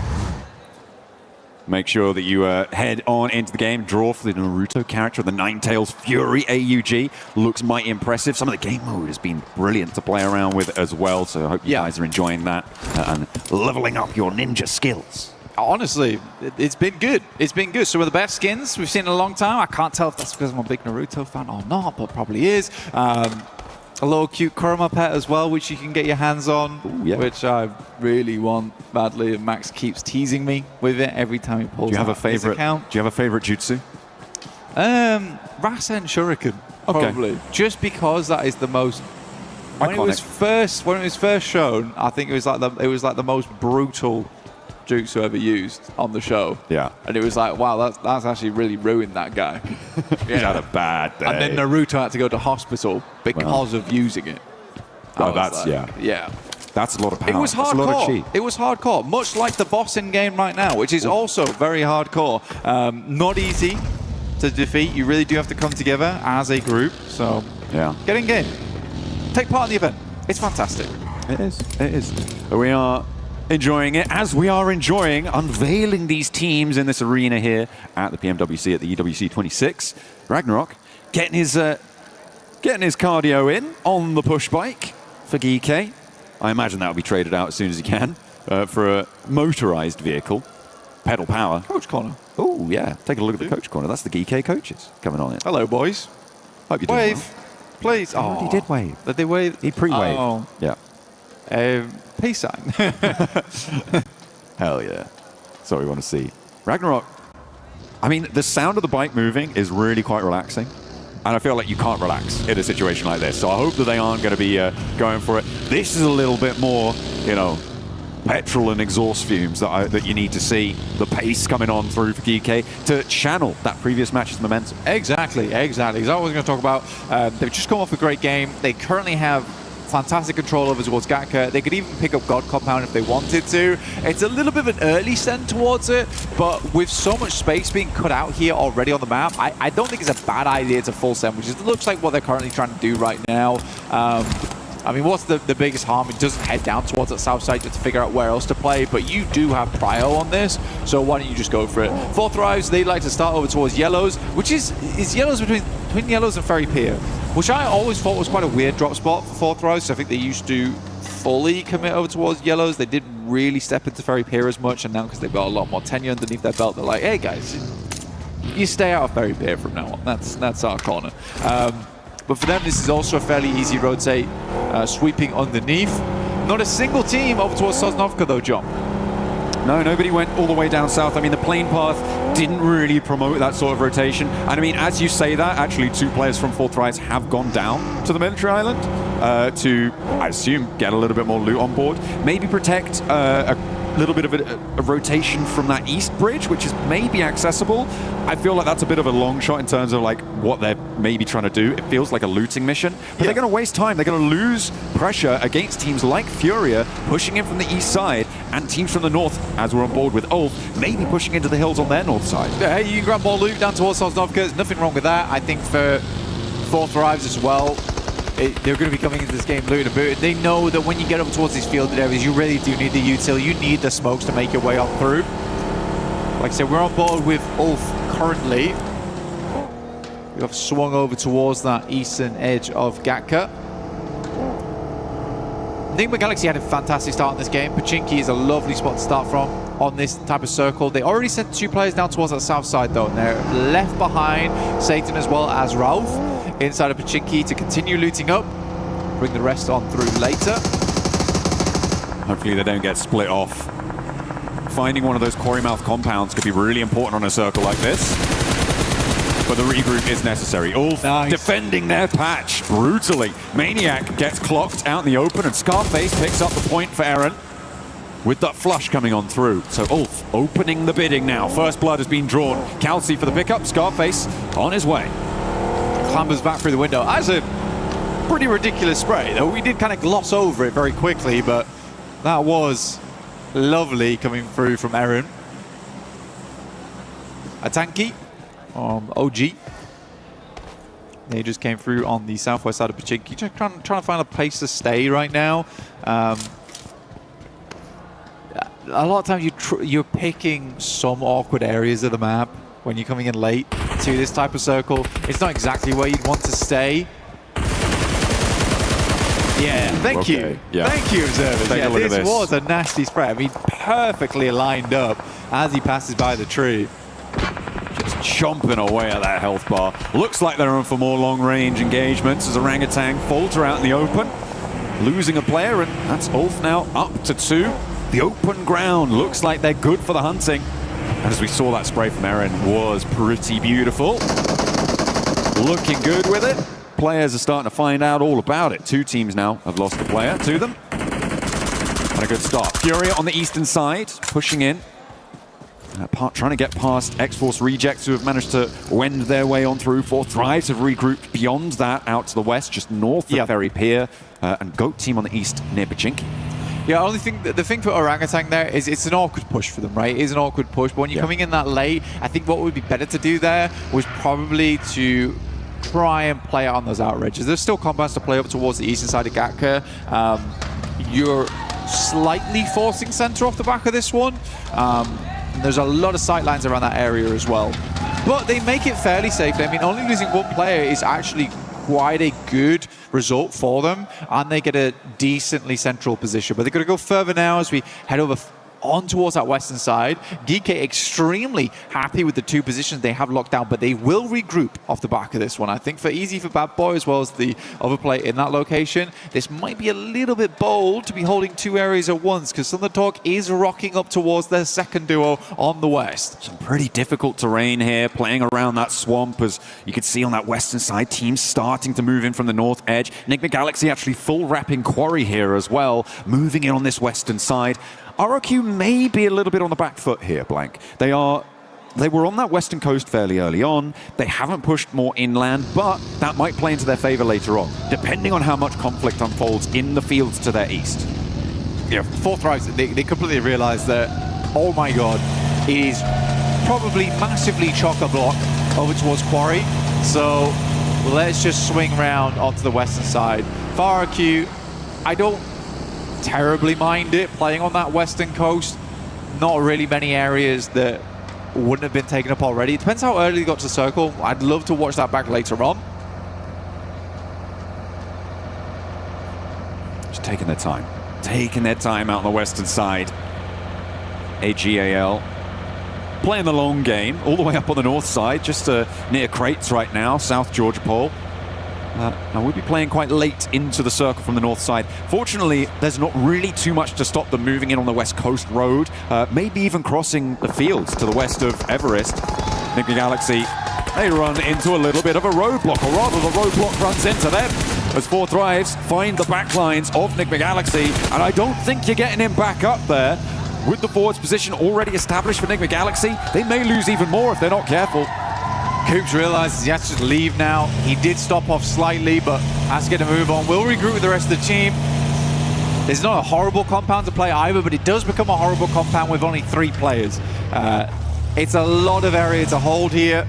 Make sure that you head on into the game, draw for the Naruto character, the Ninetales Fury AUG. Looks mighty impressive. Some of the game mode has been brilliant to play around with as well, so I hope you guys are enjoying that and leveling up your ninja skills. Honestly, it's been good. It's been good. Some of the best skins we've seen in a long time. I can't tell if that's because I'm a big Naruto fan or not, but probably is. A little cute Kurama pet as well, which you can get your hands on, which I really want badly. And Max keeps teasing me with it every time he pulls out his account. Do you have a favorite jutsu? Rasen Shuriken, probably. Okay. Just because that is the most... When it was first shown, I think it was like the most brutal jutsu ever used on the show. Yeah. And it was like, wow, that's actually really ruined that guy. He's had a bad day. And then Naruto had to go to hospital because of using it. Oh, that's, like, yeah. That's a lot of power. It was hardcore. That's a lot of chi. It was hardcore, much like the boss in game right now, which is also very hardcore. Not easy to defeat. You really do have to come together as a group. So, get in game. Take part in the event. It's fantastic. It is. It is. We are enjoying it, as we are enjoying unveiling these teams in this arena here at the PMWC at the EWC 26. Ragnarok getting his cardio in on the push bike for Geekay. I imagine that will be traded out as soon as he can for a motorized vehicle. Pedal power. Coach corner. Oh, yeah. Take a look at the coach corner. That's the Geekay coaches coming on in. Hello, boys. Hope you're doing wave, well. Please. Oh, he did wave. Did they wave? He pre-waved. Oh. Yeah. Peace sign. Hell yeah. That's what we want to see. Ragnarok. I mean, the sound of the bike moving is really quite relaxing. And I feel like you can't relax in a situation like this. So I hope that they aren't going to be going for it. This is a little bit more, you know, petrol and exhaust fumes that you need to see. The pace coming on through for Geekay to channel that previous match's momentum. Exactly. Because I was going to talk about, they've just come off a great game. They currently have fantastic control over towards Gatka. They could even pick up God Compound if they wanted to. It's a little bit of an early send towards it, but with so much space being cut out here already on the map, I don't think it's a bad idea to full send, which looks like what they're currently trying to do right now. I mean, what's the biggest harm? It doesn't head down towards that south side just to figure out where else to play, but you do have prio on this, so why don't you just go for it? Fourth Rise, they like to start over towards Yellows, which is Yellows between Yellows and Ferry Pier, which I always thought was quite a weird drop spot for Fourth Rise. So I think they used to fully commit over towards Yellows. They didn't really step into Ferry Pier as much, and now because they've got a lot more tenure underneath their belt, they're like, hey guys, you stay out of Ferry Pier from now on. That's our corner. But for them, this is also a fairly easy rotate, sweeping underneath. Not a single team over towards Sosnovka though, John. No, nobody went all the way down south. I mean, the plane path didn't really promote that sort of rotation. And I mean, as you say that, actually 2 players from Fourth Rise have gone down to the military island to, I assume, get a little bit more loot on board. Maybe protect a little bit of a rotation from that east bridge, which is maybe accessible. I feel like that's a bit of a long shot in terms of like what they're maybe trying to do. It feels like a looting mission, but they're going to waste time. They're going to lose pressure against teams like FURIA pushing in from the east side, and teams from the north, as we're on board with ULF, maybe pushing into the hills on their north side. Yeah, you can grab more loot down towards Sosnovka. There's nothing wrong with that. I think for Fourth Thrives as well, they're going to be coming into this game looting a bit. They know that when you get up towards these fielded areas, you really do need the util. You need the smokes to make your way on through. Like I said, we're on board with ULF currently. We have swung over towards that eastern edge of Gatka. Nigma Galaxy had a fantastic start in this game. Pachinki is a lovely spot to start from on this type of circle. They already sent 2 players down towards that south side though, and they're left behind Satan as well as Ralph inside of Pachinki to continue looting up. Bring the rest on through later. Hopefully they don't get split off. Finding one of those quarry mouth compounds could be really important on a circle like this. But the regroup is necessary. ULF defending their patch brutally. Maniac gets clocked out in the open, and Scarface picks up the point for Eren with that flush coming on through. So ULF opening the bidding now. First blood has been drawn. Calci for the pickup. Scarface on his way. Clambers back through the window. That's a pretty ridiculous spray, though. We did kind of gloss over it very quickly, but that was lovely coming through from Eren. A tanky. OG. They just came through on the southwest side of Pachinki, just trying to find a place to stay right now. A lot of times you're picking some awkward areas of the map when you're coming in late to this type of circle. It's not exactly where you'd want to stay. Yeah, thank you. Yeah. Thank you, observers. Take a look at this this. was a nasty spray. I mean, perfectly lined up as he passes by the tree. Chomping away at that health bar. Looks like they're on for more long-range engagements as Orangutan falter out in the open, losing a player, and that's ULF now up to 2. The open ground looks like they're good for the hunting. And as we saw, that spray from Eren was pretty beautiful. Looking good with it. Players are starting to find out all about it. 2 teams now have lost a player to them. And a good start. FURIA on the eastern side, pushing in. Trying to get past XFORCE rejects who have managed to wend their way on through. Fourth Thrives have regrouped beyond that out to the west, just north of Ferry Pier, and GOAT team on the east near Pachinki. Yeah, the thing for Orangutan there is it's an awkward push for them, right? It is an awkward push, but when you're coming in that late, I think what would be better to do there was probably to try and play out on those outrages. There's still compounds to play up towards the eastern side of Gatka. You're slightly forcing center off the back of this one. There's a lot of sight lines around that area as well. But they make it fairly safely. I mean, only losing 1 player is actually quite a good result for them, and they get a decently central position. But they're going to go further now as we head over on towards that western side. Geekay extremely happy with the 2 positions they have locked down, but they will regroup off the back of this one. I think for Easy for Bad Boy as well as the other play in that location, this might be a little bit bold to be holding 2 areas at once, because ThunderTalk is rocking up towards their second duo on the west. Some pretty difficult terrain here, playing around that swamp, as you can see on that western side, teams starting to move in from the north edge. Nigma Galaxy actually full wrapping quarry here as well, moving in on this western side. ROQ may be a little bit on the back foot here, Blank. They were on that western coast fairly early on. They haven't pushed more inland, but that might play into their favor later on, depending on how much conflict unfolds in the fields to their east. Yeah, Fourth Thrives, they completely realize that, oh my god, it is probably massively chock-a-block over towards quarry. So let's just swing around onto the western side. For ROQ, I don't terribly mind it playing on that western coast. Not really many areas that wouldn't have been taken up already. It depends how early they got to the circle. I'd love to watch that back later on. Just taking their time out on the western side. AG.AL playing the long game all the way up on the north side, just near crates right now, South Georgia Pole. And we'll be playing quite late into the circle from the north side. Fortunately, there's not really too much to stop them moving in on the west coast road, maybe even crossing the fields to the west of Everest. Nigma Galaxy, they run into a little bit of a roadblock, or rather the roadblock runs into them, as Fourth Thrives find the back lines of Nigma Galaxy, and I don't think you're getting him back up there with the forwards position already established for Nigma Galaxy, they may lose even more if they're not careful. Coops realizes he has to just leave now. He did stop off slightly, but has to get a move on. We'll regroup with the rest of the team. It's not a horrible compound to play either, but it does become a horrible compound with only 3 players. It's a lot of area to hold here.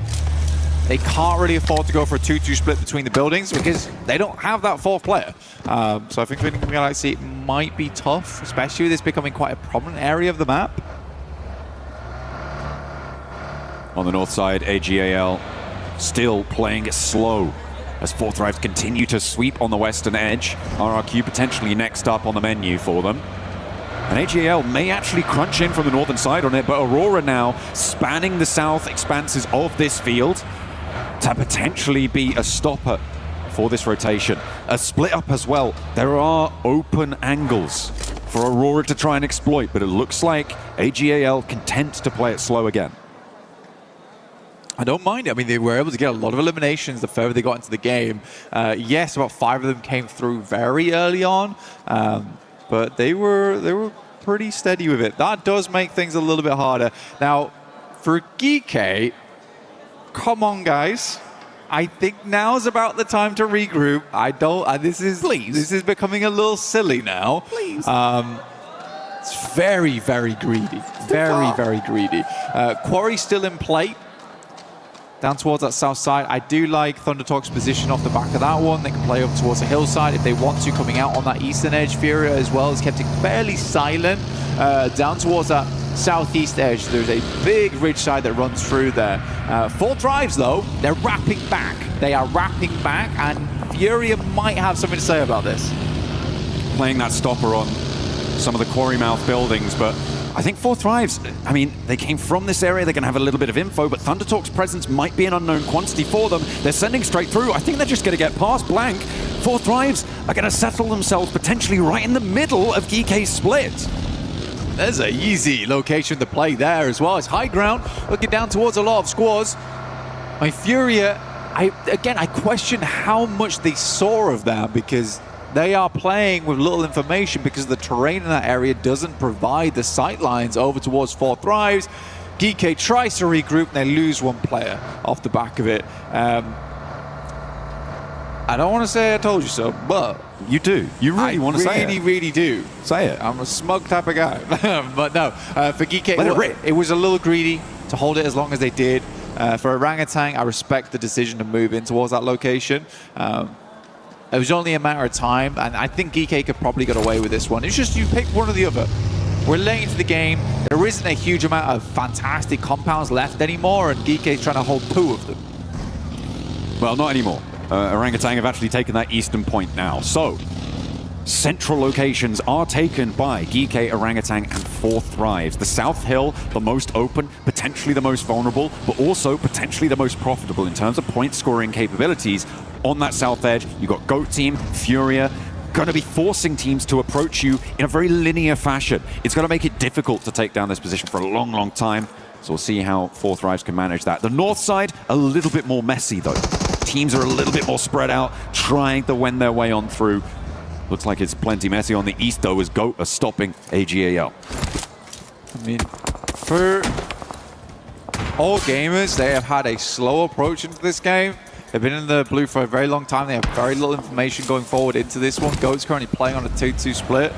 They can't really afford to go for a 2-2 split between the buildings because they don't have that 4th player. So I think for Nigma Galaxy it might be tough, especially with this becoming quite a prominent area of the map. On the north side, AG.AL still playing it slow as FURIA continue to sweep on the western edge. RRQ potentially next up on the menu for them. And AG.AL may actually crunch in from the northern side on it, but Aurora now spanning the south expanses of this field to potentially be a stopper for this rotation. A split up as well. There are open angles for Aurora to try and exploit, but it looks like AG.AL content to play it slow again. I don't mind it. I mean, they were able to get a lot of eliminations the further they got into the game. Yes, about 5 of them came through very early on, but they were pretty steady with it. That does make things a little bit harder. Now, for Geekay, come on, guys. I think now's about the time to regroup. This is becoming a little silly now. Please. It's very, very greedy. Very, very greedy. Quarry's still in play. Down towards that south side. I do like ThunderTalk's position off the back of that one. They can play up towards the hillside if they want to, coming out on that eastern edge. FURIA as well has kept it fairly silent. Down towards that southeast edge, there's a big ridge side that runs through there. FURIA though, they're wrapping back. They are wrapping back, and FURIA might have something to say about this. Playing that stopper on some of the quarry mouth buildings, but I think FURIA, I mean, they came from this area, they're going to have a little bit of info, but ThunderTalk's presence might be an unknown quantity for them. They're sending straight through. I think they're just going to get past blank. FURIA are going to settle themselves potentially right in the middle of Geekay's split. There's an easy location to play there as well. It's high ground, looking down towards a lot of squads. I mean, FURIA, I question how much they saw of that, because they are playing with little information because the terrain in that area doesn't provide the sight lines over towards FURIA. Geekay tries to regroup and they lose 1 player off the back of it. I don't want to say I told you so, but you do. You really want to say it. I really do. Say it. I'm a smug type of guy. But no, for Geekay, Let it rip. It was a little greedy to hold it as long as they did. For Orangutan, I respect the decision to move in towards that location. It was only a matter of time, and I think Geekay could probably get away with this one. It's just you pick one or the other. We're late into the game. There isn't a huge amount of fantastic compounds left anymore, and Geekay's trying to hold 2 of them. Well, not anymore. Orangutan have actually taken that eastern point now. So, central locations are taken by Geekay, Orangutan, and FURIA. The South Hill, the most open, potentially the most vulnerable, but also potentially the most profitable in terms of point scoring capabilities. On that south edge, you've got GOAT Team, FURIA, going to be forcing teams to approach you in a very linear fashion. It's going to make it difficult to take down this position for a long, long time. So we'll see how FURIA can manage that. The north side, a little bit more messy though. Teams are a little bit more spread out, trying to wend their way on through. Looks like it's plenty messy on the east though, as GOAT are stopping AG.AL. I mean, for all gamers, they have had a slow approach into this game. They've been in the blue for a very long time. They have very little information going forward into this one. GOAT's currently playing on a 2-2 split.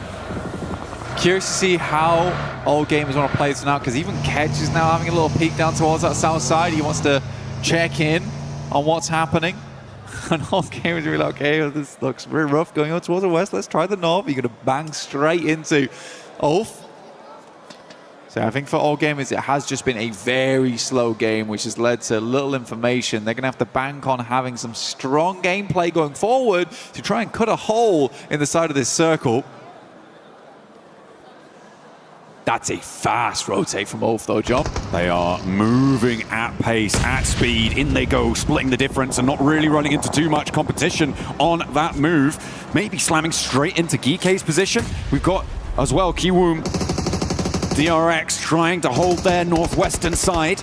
Curious to see how all gamers want to play this now, because even Ketch is now having a little peek down towards that south side. He wants to check in on what's happening. And all gamers are like, okay, this looks very rough going on towards the west. Let's try the north. You're going to bang straight into ULF. So I think for all gamers, it has just been a very slow game, which has led to little information. They're going to have to bank on having some strong gameplay going forward to try and cut a hole in the side of this circle. That's a fast rotate from ULF though, John. They are moving at pace, at speed. In they go, splitting the difference and not really running into too much competition on that move. Maybe slamming straight into Geekay's position. We've got as well KIWOOM, DRX trying to hold their northwestern side.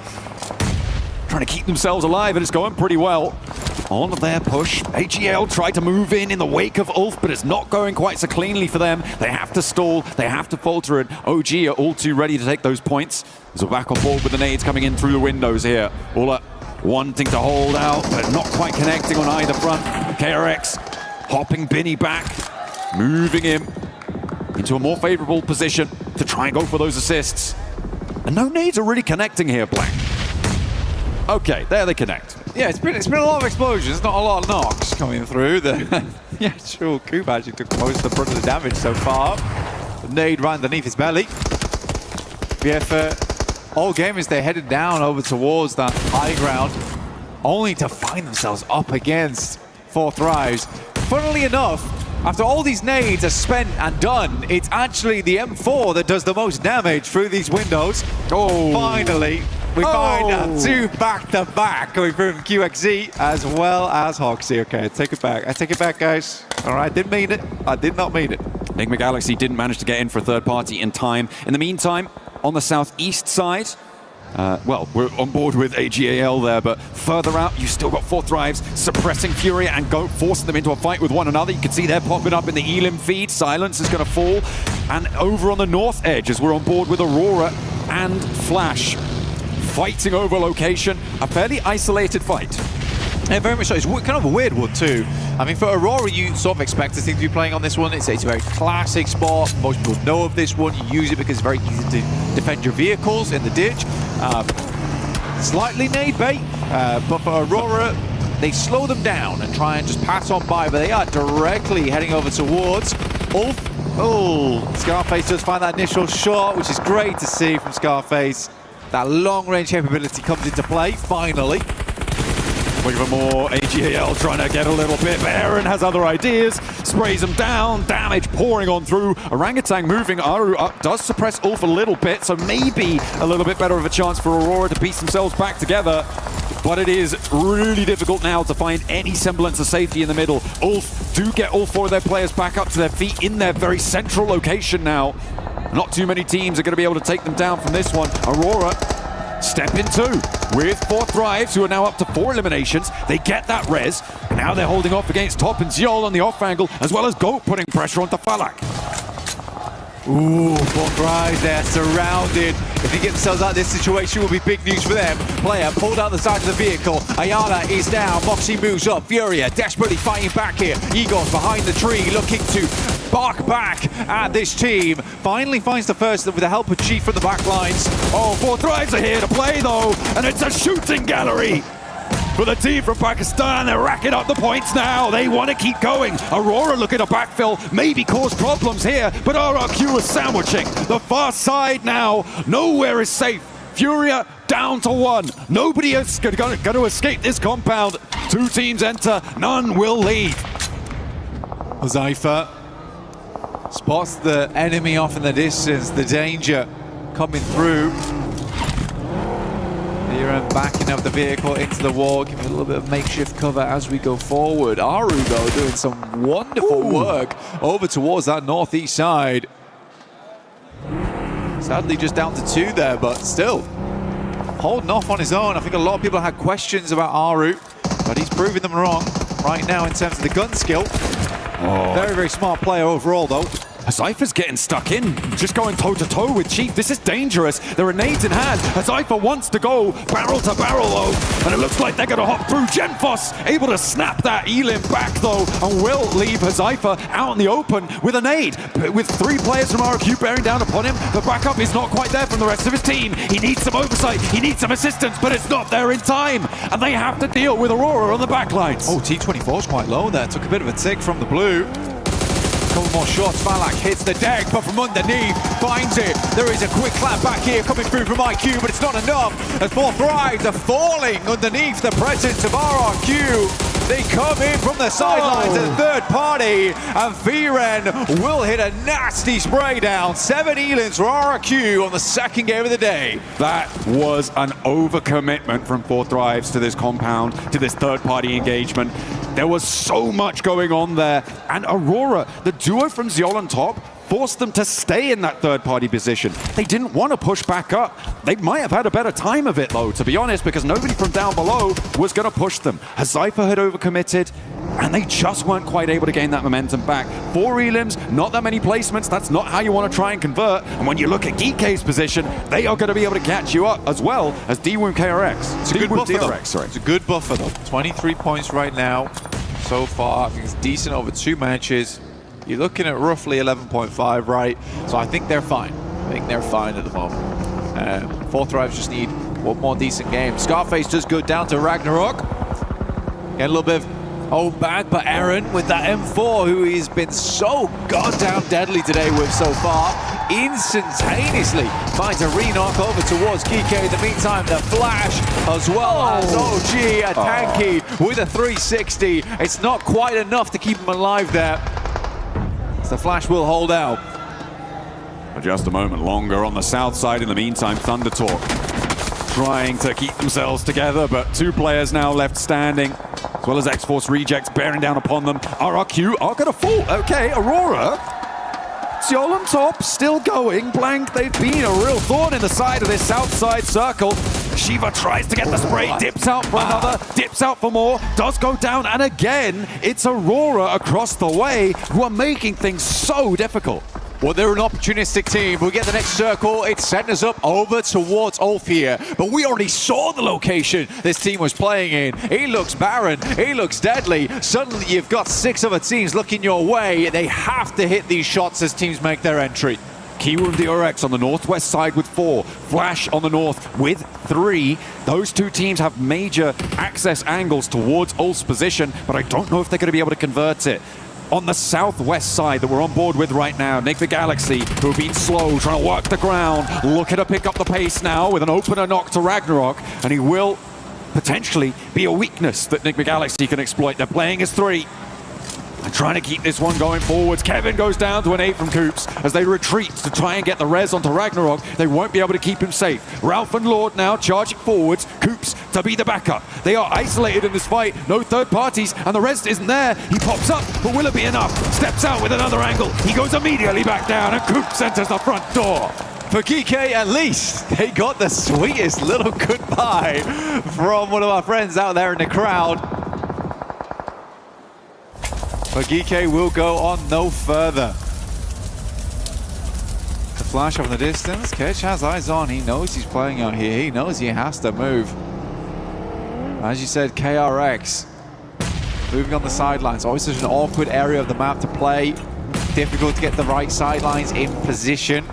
Trying to keep themselves alive, and it's going pretty well. on their push. AG.AL tried to move in the wake of ULF, but it's not going quite so cleanly for them. They have to stall, they have to falter it. OG are all too ready to take those points. So back on board with the nades coming in through the windows here. AlUla wanting to hold out, but not quite connecting on either front. KRX hopping Binny back, moving him into a more favorable position to try and go for those assists. And no nades are really connecting here, Black. Okay, there they connect. Yeah, it's been a lot of explosions, not a lot of knocks coming through. Yeah, sure, Coop actually took most of the brunt of the damage so far. The nade right underneath his belly. BF, all game as they're headed down over towards that high ground, only to find themselves up against 4Thrives. Funnily enough, after all these nades are spent and done, it's actually the M4 that does the most damage through these windows. Oh, finally. We find two back-to-back coming from QXZ as well as Hoxie. Okay, I take it back, guys. All right, didn't mean it. I did not mean it. Nigma Galaxy didn't manage to get in for a third party in time. In the meantime, on the southeast side, well, we're on board with AG.AL there, but further out, you still got 4Thrives suppressing FURIA and forcing them into a fight with one another. You can see they're popping up in the Elim feed. Silence is going to fall. And over on the north edge, as we're on board with Aurora and Flash, fighting over location, a fairly isolated fight. Yeah, very much so. It's kind of a weird one too. I mean, for Aurora, you sort of expect the team to be playing on this one. It's a very classic spot. Most people know of this one. You use it because it's very easy to defend your vehicles in the ditch. Slightly nade bait, but for Aurora, they slow them down and try and just pass on by, but they are directly heading over towards ULF. Oh, Scarface does find that initial shot, which is great to see from Scarface. That long-range capability comes into play, finally. Looking for more. AG.AL trying to get a little bit, but Aaron has other ideas. Sprays him down, damage pouring on through. Orangutan moving Aru up, does suppress ULF a little bit, so maybe a little bit better of a chance for Aurora to piece themselves back together. But it is really difficult now to find any semblance of safety in the middle. ULF do get all four of their players back up to their feet in their very central location now. Not too many teams are going to be able to take them down from this one. Aurora step in two with 4Thrives, who are now up to 4 eliminations. They get that res. Now they're holding off against Top and Ziol on the off angle, as well as Goat putting pressure onto Falak. Ooh, 4Thrives, they're surrounded. If they get themselves out of this situation, it will be big news for them. Player pulled out the side of the vehicle. AlUla is down. Moxie moves up. FURIA desperately fighting back here. Igor's behind the tree, looking to bark back at this team. Finally finds the first with the help of Chief from the back lines. Oh, 4Thrives are here to play though, and it's a shooting gallery for the team from Pakistan. They're racking up the points now. They want to keep going. Aurora looking to backfill, maybe cause problems here, but RRQ is sandwiching the far side now. Nowhere is safe. FURIA down to 1. Nobody is going to escape this compound. 2 teams enter, none will leave. Huzaifa spots the enemy off in the distance, the danger coming through. Iran backing up the vehicle into the wall, giving a little bit of makeshift cover as we go forward. Aru, though, doing some wonderful work over towards that northeast side. Sadly, just down to 2 there, but still holding off on his own. I think a lot of people had questions about Aru, but he's proving them wrong right now in terms of the gun skill. Very, very smart player overall, though. Huzaifa's getting stuck in, just going toe-to-toe with Chief. This is dangerous. There are nades in hand. Huzaifa wants to go barrel to barrel, though, and it looks like they're going to hop through. Genfos able to snap that Elim back, though, and will leave Huzaifa out in the open with a nade. With 3 players from RQ bearing down upon him, the backup is not quite there from the rest of his team. He needs some oversight. He needs some assistance, but it's not there in time, and they have to deal with Aurora on the backlines. Oh, T24's quite low there. Took a bit of a tick from the blue. Couple more shots. Falak hits the deck, but from underneath finds it. There is a quick clap back here coming through from IQ, but it's not enough. As 4Thrives are falling underneath the presence of RRQ. They come in from the sidelines as third party, and Viren will hit a nasty spray down. 7 Elins for RRQ on the second game of the day. That was an overcommitment from 4Thrives to this compound, to this third-party engagement. There was so much going on there, and Aurora, the duo from Ziol on top, forced them to stay in that third-party position. They didn't want to push back up. They might have had a better time of it, though, to be honest, because nobody from down below was going to push them. Zypher had overcommitted, and they just weren't quite able to gain that momentum back. 4 elims, not that many placements. That's not how you want to try and convert. And when you look at Geekay's position, they are going to be able to catch you up as well as DWOOM KRX. It's a good buffer, DRX, sorry. It's a good buffer, though. 23 points right now so far. I think it's decent over 2 matches. You're looking at roughly 11.5, right? So I think they're fine. I think they're fine at the moment. 4th Drives just need one more decent game. Scarface does go down to Ragnarok. Get a little bit of old bag, but Aaron with that M4, who he's been so goddamn deadly today with so far, instantaneously finds a re-knock over towards Geekay. In the meantime, the flash as well as OG, a tanky with a 360. It's not quite enough to keep him alive there. The flash will hold out. Just a moment longer on the south side. In the meantime, ThunderTalk trying to keep themselves together, but 2 players now left standing, as well as XFORCE rejects bearing down upon them. RRQ are going to fall. Okay, Aurora. Syol on top, still going. Blank, they've been a real thorn in the side of this south side circle. Shiva tries to get the spray, dips out for another, dips out for more, does go down, and again, it's Aurora across the way who are making things so difficult. Well, they're an opportunistic team. We get the next circle. It's setting us up over towards ULF here. But we already saw the location this team was playing in. He looks barren. He looks deadly. Suddenly, you've got 6 other teams looking your way. They have to hit these shots as teams make their entry. KIWOOM DRX on the northwest side with 4. Flash on the north with 3. Those 2 teams have major access angles towards ULF's position, but I don't know if they're going to be able to convert it. On the southwest side that we're on board with right now, Nigma Galaxy, who have been slow, trying to work the ground, looking to pick up the pace now with an opener knock to Ragnarok, and he will potentially be a weakness that Nigma Galaxy can exploit. They're playing as 3. And trying to keep this one going forwards. Kevin goes down to an 8 from Coops as they retreat to try and get the res onto Ragnarok. They won't be able to keep him safe. Ralph and Lord now charging forwards. Coops to be the backup. They are isolated in this fight. No third parties, and the rest isn't there. He pops up, but will it be enough? Steps out with another angle. He goes immediately back down, and Coops enters the front door. For Geekay, at least, they got the sweetest little goodbye from one of our friends out there in the crowd. But Geekay will go on no further. The flash from the distance. Ketch has eyes on. He knows he's playing out here. He knows he has to move. As you said, KRX moving on the sidelines. Always such an awkward area of the map to play. Difficult to get the right sidelines in position.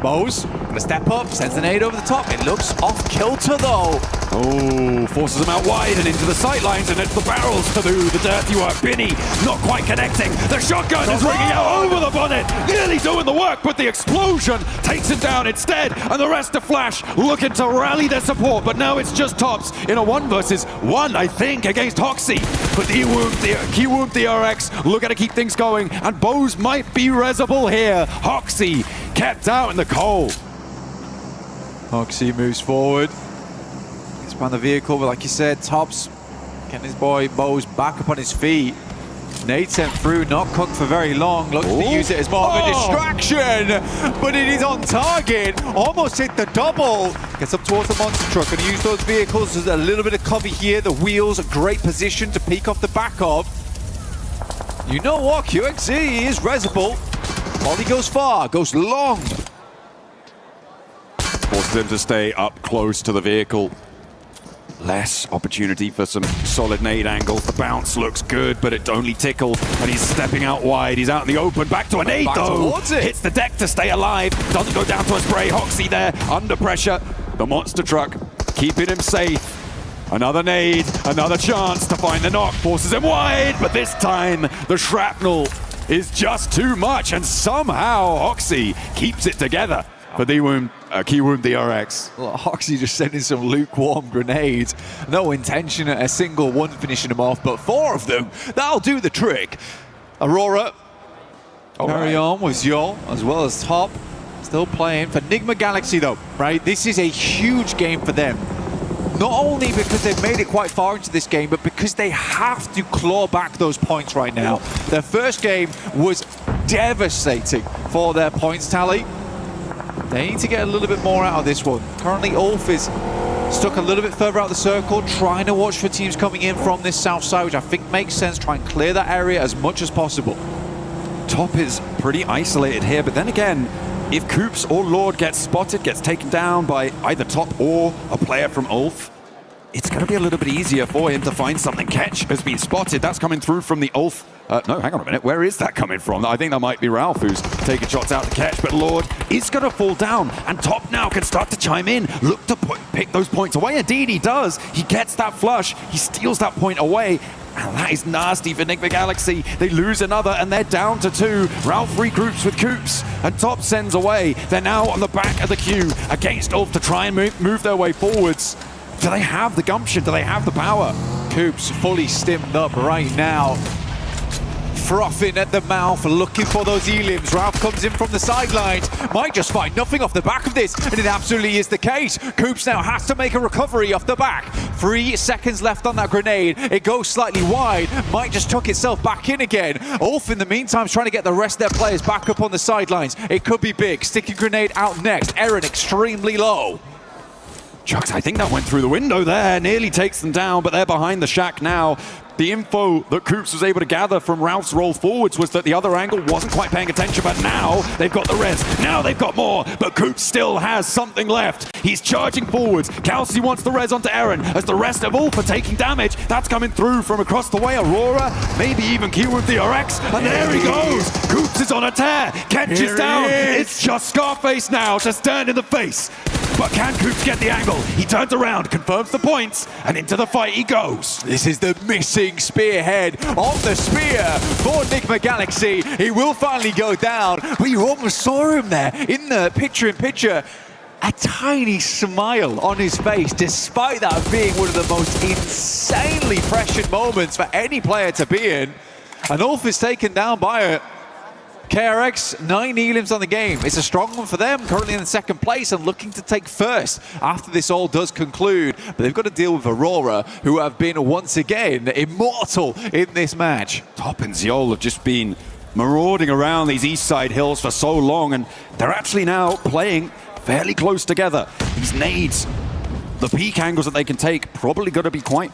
Bose gonna step up, sends an nade over the top. It looks off kilter though. Oh, forces him out wide and into the sightlines, and it's the barrels to do the dirty work. Binny not quite connecting. The shotgun is ringing out over the bonnet, nearly doing the work, but the explosion takes him down instead, and the rest of Flash looking to rally their support, but now it's just Tops in a 1 versus 1, I think, against Hoxie. But KIWOOM DRX looking to keep things going, and Bose might be resable here. Hoxie kept out in the cold. Hoxie moves forward. Expand the vehicle, but like you said, Tops getting his boy Bose back up on his feet. Nade sent through, not cooked for very long. Looks to use it as more of a distraction, but it is on target. Almost hit the double. Gets up towards the monster truck and use those vehicles as a little bit of cover here. The wheels, a great position to peek off the back of. You know what? QXZ is resable. Molly goes far, goes long. Forced him to stay up close to the vehicle. Less opportunity for some solid nade angles. The bounce looks good, but it only tickled, and he's stepping out wide. He's out in the open, back to a nade though. Hits the deck to stay alive. Doesn't go down to a spray. Hoxie there, under pressure. The monster truck keeping him safe. Another nade, another chance to find the knock. Forces him wide, but this time the shrapnel is just too much, and somehow Hoxie keeps it together for KIWOOM DRX. Well, Hoxie just sending some lukewarm grenades. No intention at a single one finishing him off, but 4 of them, that'll do the trick. Aurora, carry on with Syol, as well as Top. Still playing for Nigma Galaxy though, right? This is a huge game for them. Not only because they've made it quite far into this game, but because they have to claw back those points right now. Their first game was devastating for their points tally. They need to get a little bit more out of this one. Currently, ULF is stuck a little bit further out the circle, trying to watch for teams coming in from this south side, which I think makes sense. Try and clear that area as much as possible. Top is pretty isolated here, but then again, if Coops or Lord gets spotted, gets taken down by either Top or a player from ULF, it's going to be a little bit easier for him to find something. Ketch has been spotted. That's coming through from the ULF. No, hang on a minute. Where is that coming from? I think that might be Ralph who's taking shots out to Ketch, but Lord is going to fall down, and Top now can start to chime in, look to pick those points away. Indeed, he does. He gets that flush. He steals that point away. And that is nasty for Nigma Galaxy. They lose another, and they're down to 2. Ralph regroups with Coops, and Top sends away. They're now on the back of the queue against ULF to try and move their way forwards. Do they have the gumption? Do they have the power? Coops fully stimmed up right now. Frothing at the mouth, looking for those elims. Ralph comes in from the sidelines. Might just find nothing off the back of this, and it absolutely is the case. Coops now has to make a recovery off the back. 3 seconds left on that grenade. It goes slightly wide. Might just tuck itself back in again. ULF, in the meantime, is trying to get the rest of their players back up on the sidelines. It could be big. Sticky grenade out next. Aaron extremely low. Chucks, I think that went through the window there. Nearly takes them down, but they're behind the shack now. The info that Coops was able to gather from Ralph's roll forwards was that the other angle wasn't quite paying attention, but now they've got the res. Now they've got more, but Coops still has something left. He's charging forwards. Kelsey wants the res onto Aaron as the rest of ULF are taking damage. That's coming through from across the way. Aurora, maybe even KIWOOM the RX, and there he goes. Coops is on a tear. Ketch is down. It's just Scarface now to stand in the face. But can Coops get the angle? He turns around, confirms the points, and into the fight he goes. This is the missing spearhead of the spear for Nigma Galaxy. He will finally go down, but you almost saw him there in the picture-in-picture. A tiny smile on his face, despite that being one of the most insanely pressured moments for any player to be in. And ULF is taken down by it. KRX, 9 elims on the game. It's a strong one for them, currently in second place and looking to take first after this all does conclude. But they've got to deal with Aurora, who have been once again immortal in this match. Top and Zeol have just been marauding around these east side hills for so long, and they're actually now playing fairly close together. These nades, the peak angles that they can take, probably going to be quite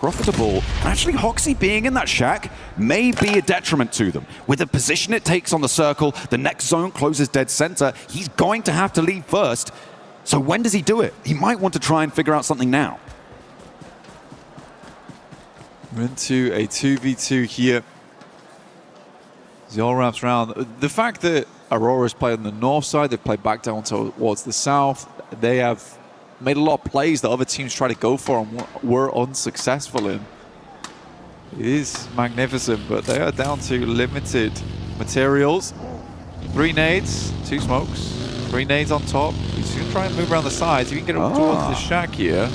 profitable. Actually, Hoxie being in that shack may be a detriment to them. With the position it takes on the circle, the next zone closes dead center. He's going to have to leave first. So when does he do it? He might want to try and figure out something now. We're into a 2v2 here. Zeol wraps around. The fact that Aurora's played on the north side, they've played back down towards the south. They have made a lot of plays that other teams try to go for and were unsuccessful in. It is magnificent, but they are down to limited materials. 3 nades, 2 smokes, 3 nades on top. He's going to try and move around the sides. If you can get him towards the shack here.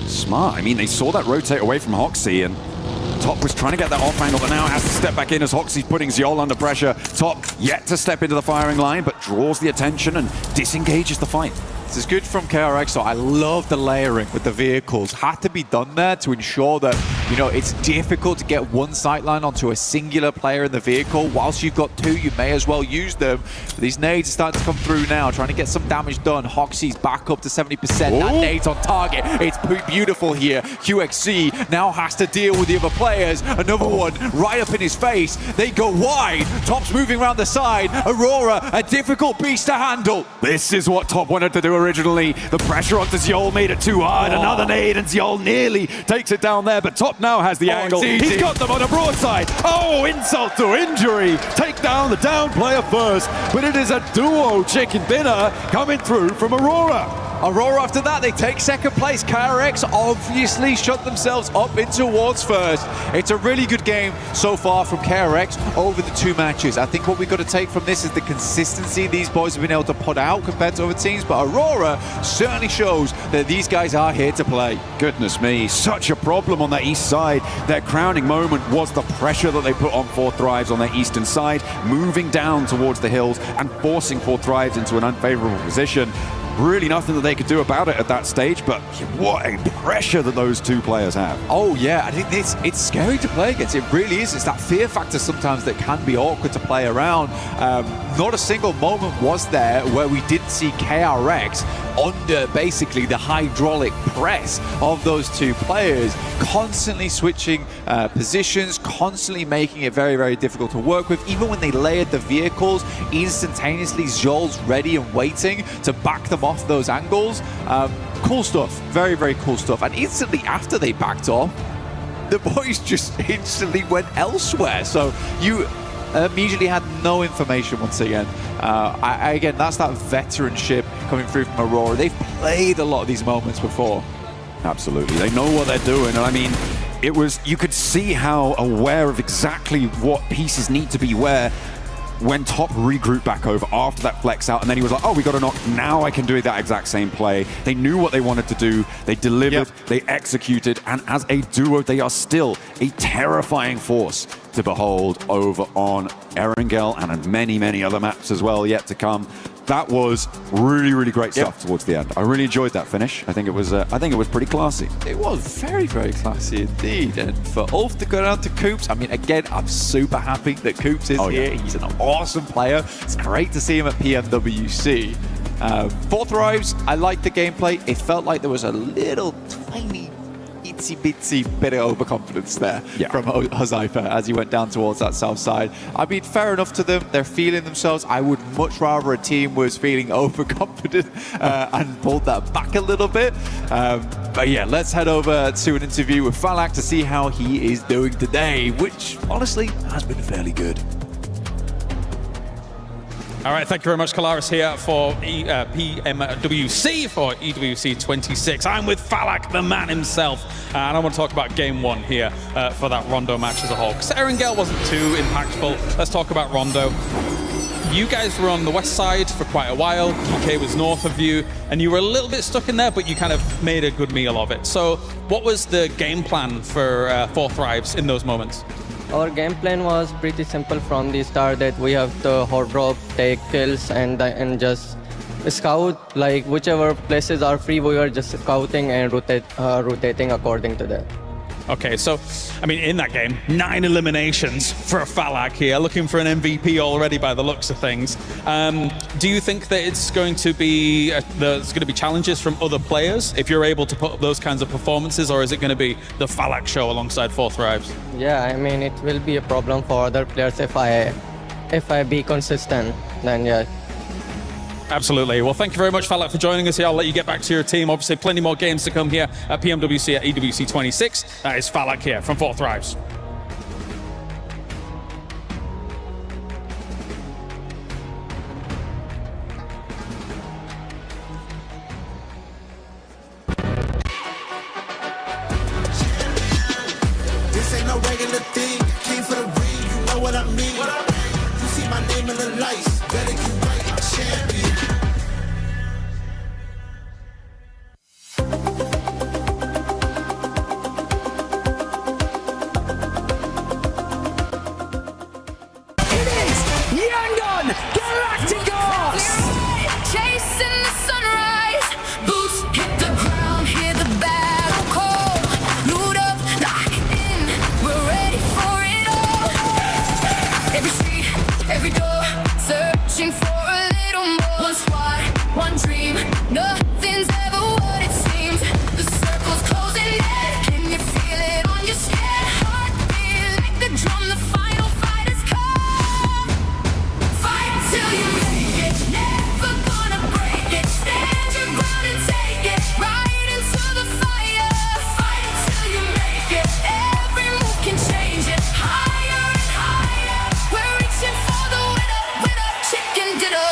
Smart. I mean, they saw that rotate away from Hoxie, and Top was trying to get that off angle, but now has to step back in as Hoxie's putting Zeol under pressure. Top yet to step into the firing line, but draws the attention and disengages the fight. This is good from KRX, so I love the layering with the vehicles. Had to be done there to ensure that, you know, it's difficult to get one sightline onto a singular player in the vehicle. Whilst you've got 2, you may as well use them. But these nades are starting to come through now, trying to get some damage done. Hoxie's back up to 70%. That nade's on target. It's beautiful here. QXC now has to deal with the other players. Another one right up in his face. They go wide. Top's moving around the side. Aurora, a difficult beast to handle. This is what Top wanted to do originally. The pressure onto Zeol made it too hard. Another nade, and Zeol nearly takes it down there, but Top now has the angle. He's got them on a broadside. Oh, insult to injury. Take down the down player first, but it is a duo chicken dinner coming through from Aurora. Aurora, after that, they take second place. KRX obviously shut themselves up in towards first. It's a really good game so far from KRX over the 2 matches. I think what we've got to take from this is the consistency these boys have been able to put out compared to other teams, but Aurora certainly shows that these guys are here to play. Goodness me, such a problem on that east side. Their crowning moment was the pressure that they put on 4 Thrives on their eastern side, moving down towards the hills and forcing 4 Thrives into an unfavorable position. really nothing that they could do about it at that stage, but what a pressure that those two players have. Oh yeah, I think it's scary to play against. It really is. It's that fear factor sometimes that can be awkward to play around. Not a single moment was there where we didn't see KRX under basically the hydraulic press of those two players, constantly switching positions, constantly making it very, very difficult to work with. Even when they layered the vehicles, instantaneously Zol's ready and waiting to back them off those angles. Cool stuff, very, very cool stuff. And instantly after they backed off, the boys just instantly went elsewhere. So you immediately had no information once again. Again, that's that veteranship coming through from Aurora. They've played a lot of these moments before. Absolutely, they know what they're doing. And I mean, it was, you could see how aware of exactly what pieces need to be where when Top regrouped back over after that flex out, and then he was like, oh, we got to knock, now I can do that exact same play. They knew what they wanted to do, they delivered, they executed, and as a duo, they are still a terrifying force to behold over on ERANGEL and on many, many other maps as well yet to come. That was really, really great stuff towards the end. I really enjoyed that finish. I think it was pretty classy. It was very, very classy indeed. And for ULF to go down to Coops, I mean, again, I'm super happy that Coops is here. He's an awesome player. It's great to see him at PMWC. Fourth Rise, I liked the gameplay. It felt like there was a little tiny itsy-bitsy bit of overconfidence there from Huzaifa as he went down towards that south side. I mean, fair enough to them. They're feeling themselves. I would much rather a team was feeling overconfident and pulled that back a little bit. But yeah, let's head over to an interview with Falak to see how he is doing today, which honestly has been fairly good. All right, thank you very much, Kalaris here for PMWC for EWC 26. I'm with Falak, the man himself, and I want to talk about game one here for that Rondo match as a whole. Because ERANGEL wasn't too impactful. Let's talk about Rondo. You guys were on the west side for quite a while. Geekay was north of you, and you were a little bit stuck in there, but you kind of made a good meal of it. So what was the game plan for Fourth Rise in those moments? Our game plan was pretty simple from the start, that we have to hot drop, take kills, and just scout. Like whichever places are free, we are just scouting and rotating according to that. Okay, so, I mean, in that game, 9 eliminations for Falak here, looking for an MVP already by the looks of things. Do you think that it's going to be, there's going to be challenges from other players if you're able to put up those kinds of performances, or is it going to be the Falak show alongside Fourth Rise? Yeah, I mean, it will be a problem for other players if I be consistent, then yeah. Absolutely. Well, thank you very much, Falak, for joining us here. I'll let you get back to your team. Obviously, plenty more games to come here at PMWC at EWC 26. That is Falak here from Fourth Rise. This ain't no regular thing. Came for the ring, you know what I mean. You see my name in the lights. Better get right, I'm champion. Chasing the sunrise, boots hit the ground, hear the battle call. Loot up, lock in, we're ready for it all. Every street, every door, searching for a little more. One squad, one dream, nothing's ever what it seems. The circle's closing in, can you feel it on your skin? Heartbeat like the drum, the final fight has come. Fight till you make it, never gonna break it. Stand your ground and take it, right into the fire. Fight till you make it, every move can change it. Higher and higher, we're reaching for the winner, chicken dinner.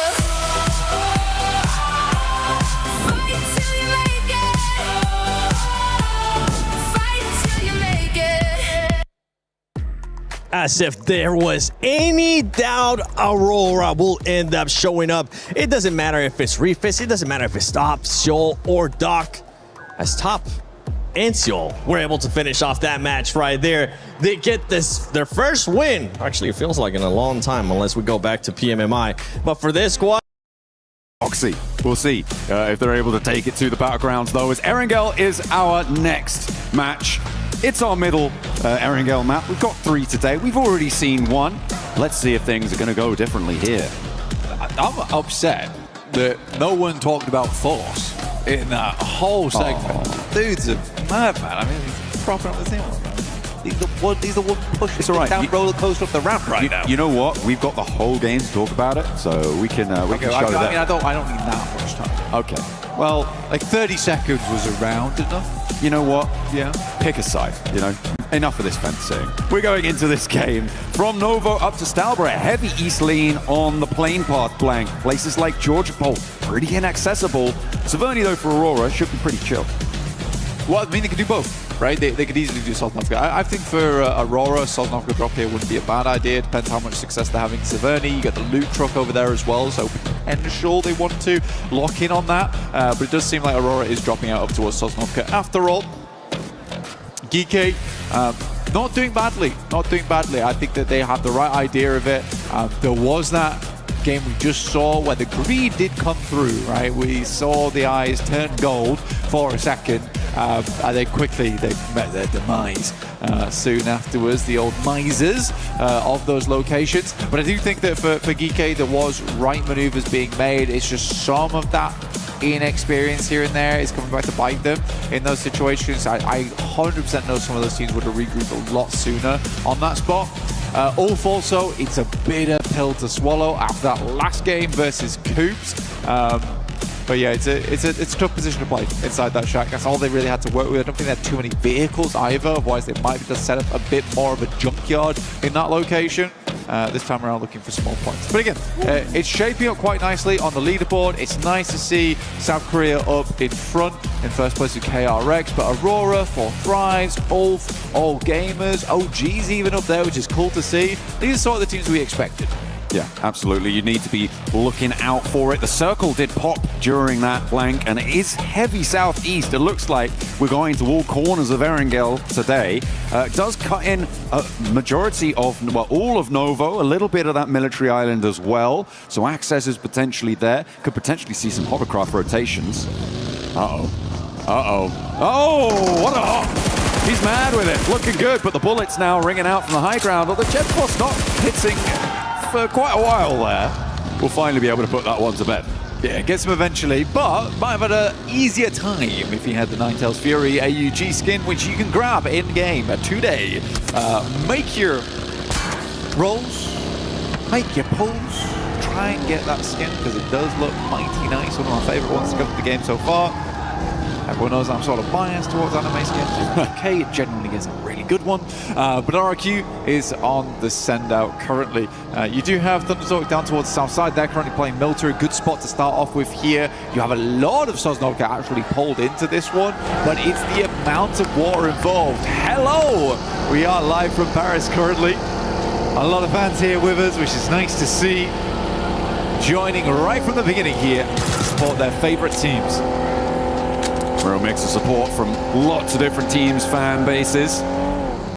Fight till you make it, fight till you make it. As if there was any doubt, Aurora will end up showing up. It doesn't matter if it's Refis, it doesn't matter if it's Top, Seoul, or Doc. As Top and Seoul were able to finish off that match right there. They get their first win. Actually, it feels like in a long time, unless we go back to PMMI. But for this squad, Oxy. We'll see if they're able to take it to the battlegrounds, though, as ERANGEL is our next match. It's our middle ERANGEL map. We've got 3 today. We've already seen 1. Let's see if things are going to go differently here. I'm upset that no one talked about Force in that whole segment. Dude's a madman. I mean, he's propping up the team. He's the one pushing It's all right. down roller coaster off the ramp right now. You know what? We've got the whole game to talk about it, so we can show I that. mean, I don't need that much time. Okay. Well, Like 30 seconds was around enough. you know what? Yeah. Pick a side, you know? Enough of this fencing. We're going into this game from Novo up to Stalborough. Heavy east lean on the plane path blank. Places like Georgia Pole, pretty inaccessible. Saverni, though, for Aurora, should be pretty chill. Well, I mean, they could do both, right? They could easily do Sosnovka. I think for Aurora, Sosnovka drop here wouldn't be a bad idea. Depends how much success they're having. Saverni, you got the loot truck over there as well, so potential they want to lock in on that. But it does seem like Aurora is dropping out up towards Sosnovka. After all, Geekay, not doing badly. Not doing badly. I think that they have the right idea of it. There was that game we just saw where the greed did come through, right? We saw the eyes turn gold for a second, and then quickly they met their demise soon afterwards, the old misers of those locations. But I do think that for Geekay, there was right maneuvers being made. It's just some of that inexperience here and there is coming back to bite them in those situations. I 100% know some of those teams would have regrouped a lot sooner on that spot. ULF also, it's a bitter pill to swallow after that last game versus Coops. But yeah, it's a tough position to play inside that shack. That's all they really had to work with. I don't think they had too many vehicles either, otherwise they might just set up a bit more of a junkyard in that location. This time around looking for small points. But again, it's shaping up quite nicely on the leaderboard. It's nice to see South Korea up in front in first place with KRX, but Aurora, 4 Thrives, ULF, All Gamers, OG's even up there, which is cool to see. These are sort of the teams we expected. Yeah, absolutely. You need to be looking out for it. The circle did pop during that blank, and it is heavy southeast. It looks like we're going to all corners of ERANGEL today. It does cut in a majority of, well, all of Novo, a little bit of that military island as well. So access is potentially there. Could potentially see some hovercraft rotations. Uh-oh. Uh-oh. Oh, what a hop. He's mad with it. Looking good, but the bullets now ringing out from the high ground. Well, the jet force not hitting for quite a while there. We'll finally be able to put that one to bed. Yeah, gets him eventually, but might have had an easier time if he had the Ninetales Fury AUG skin, which you can grab in-game today. Make your rolls, make your pulls, try and get that skin, because it does look mighty nice. One of my favorite ones to come to the game so far. Everyone knows I'm sort of biased towards anime skins. Okay, it genuinely is a really good one. But RRQ is on the send-out currently. You do have ThunderTalk down towards the south side. They're currently playing military. Good spot to start off with here. You have a lot of Sosnovka actually pulled into this one, but it's the amount of water involved. Hello! We are live from Paris currently. A lot of fans here with us, which is nice to see. Joining right from the beginning here to support their favorite teams. Real mix of support from lots of different teams, fan bases.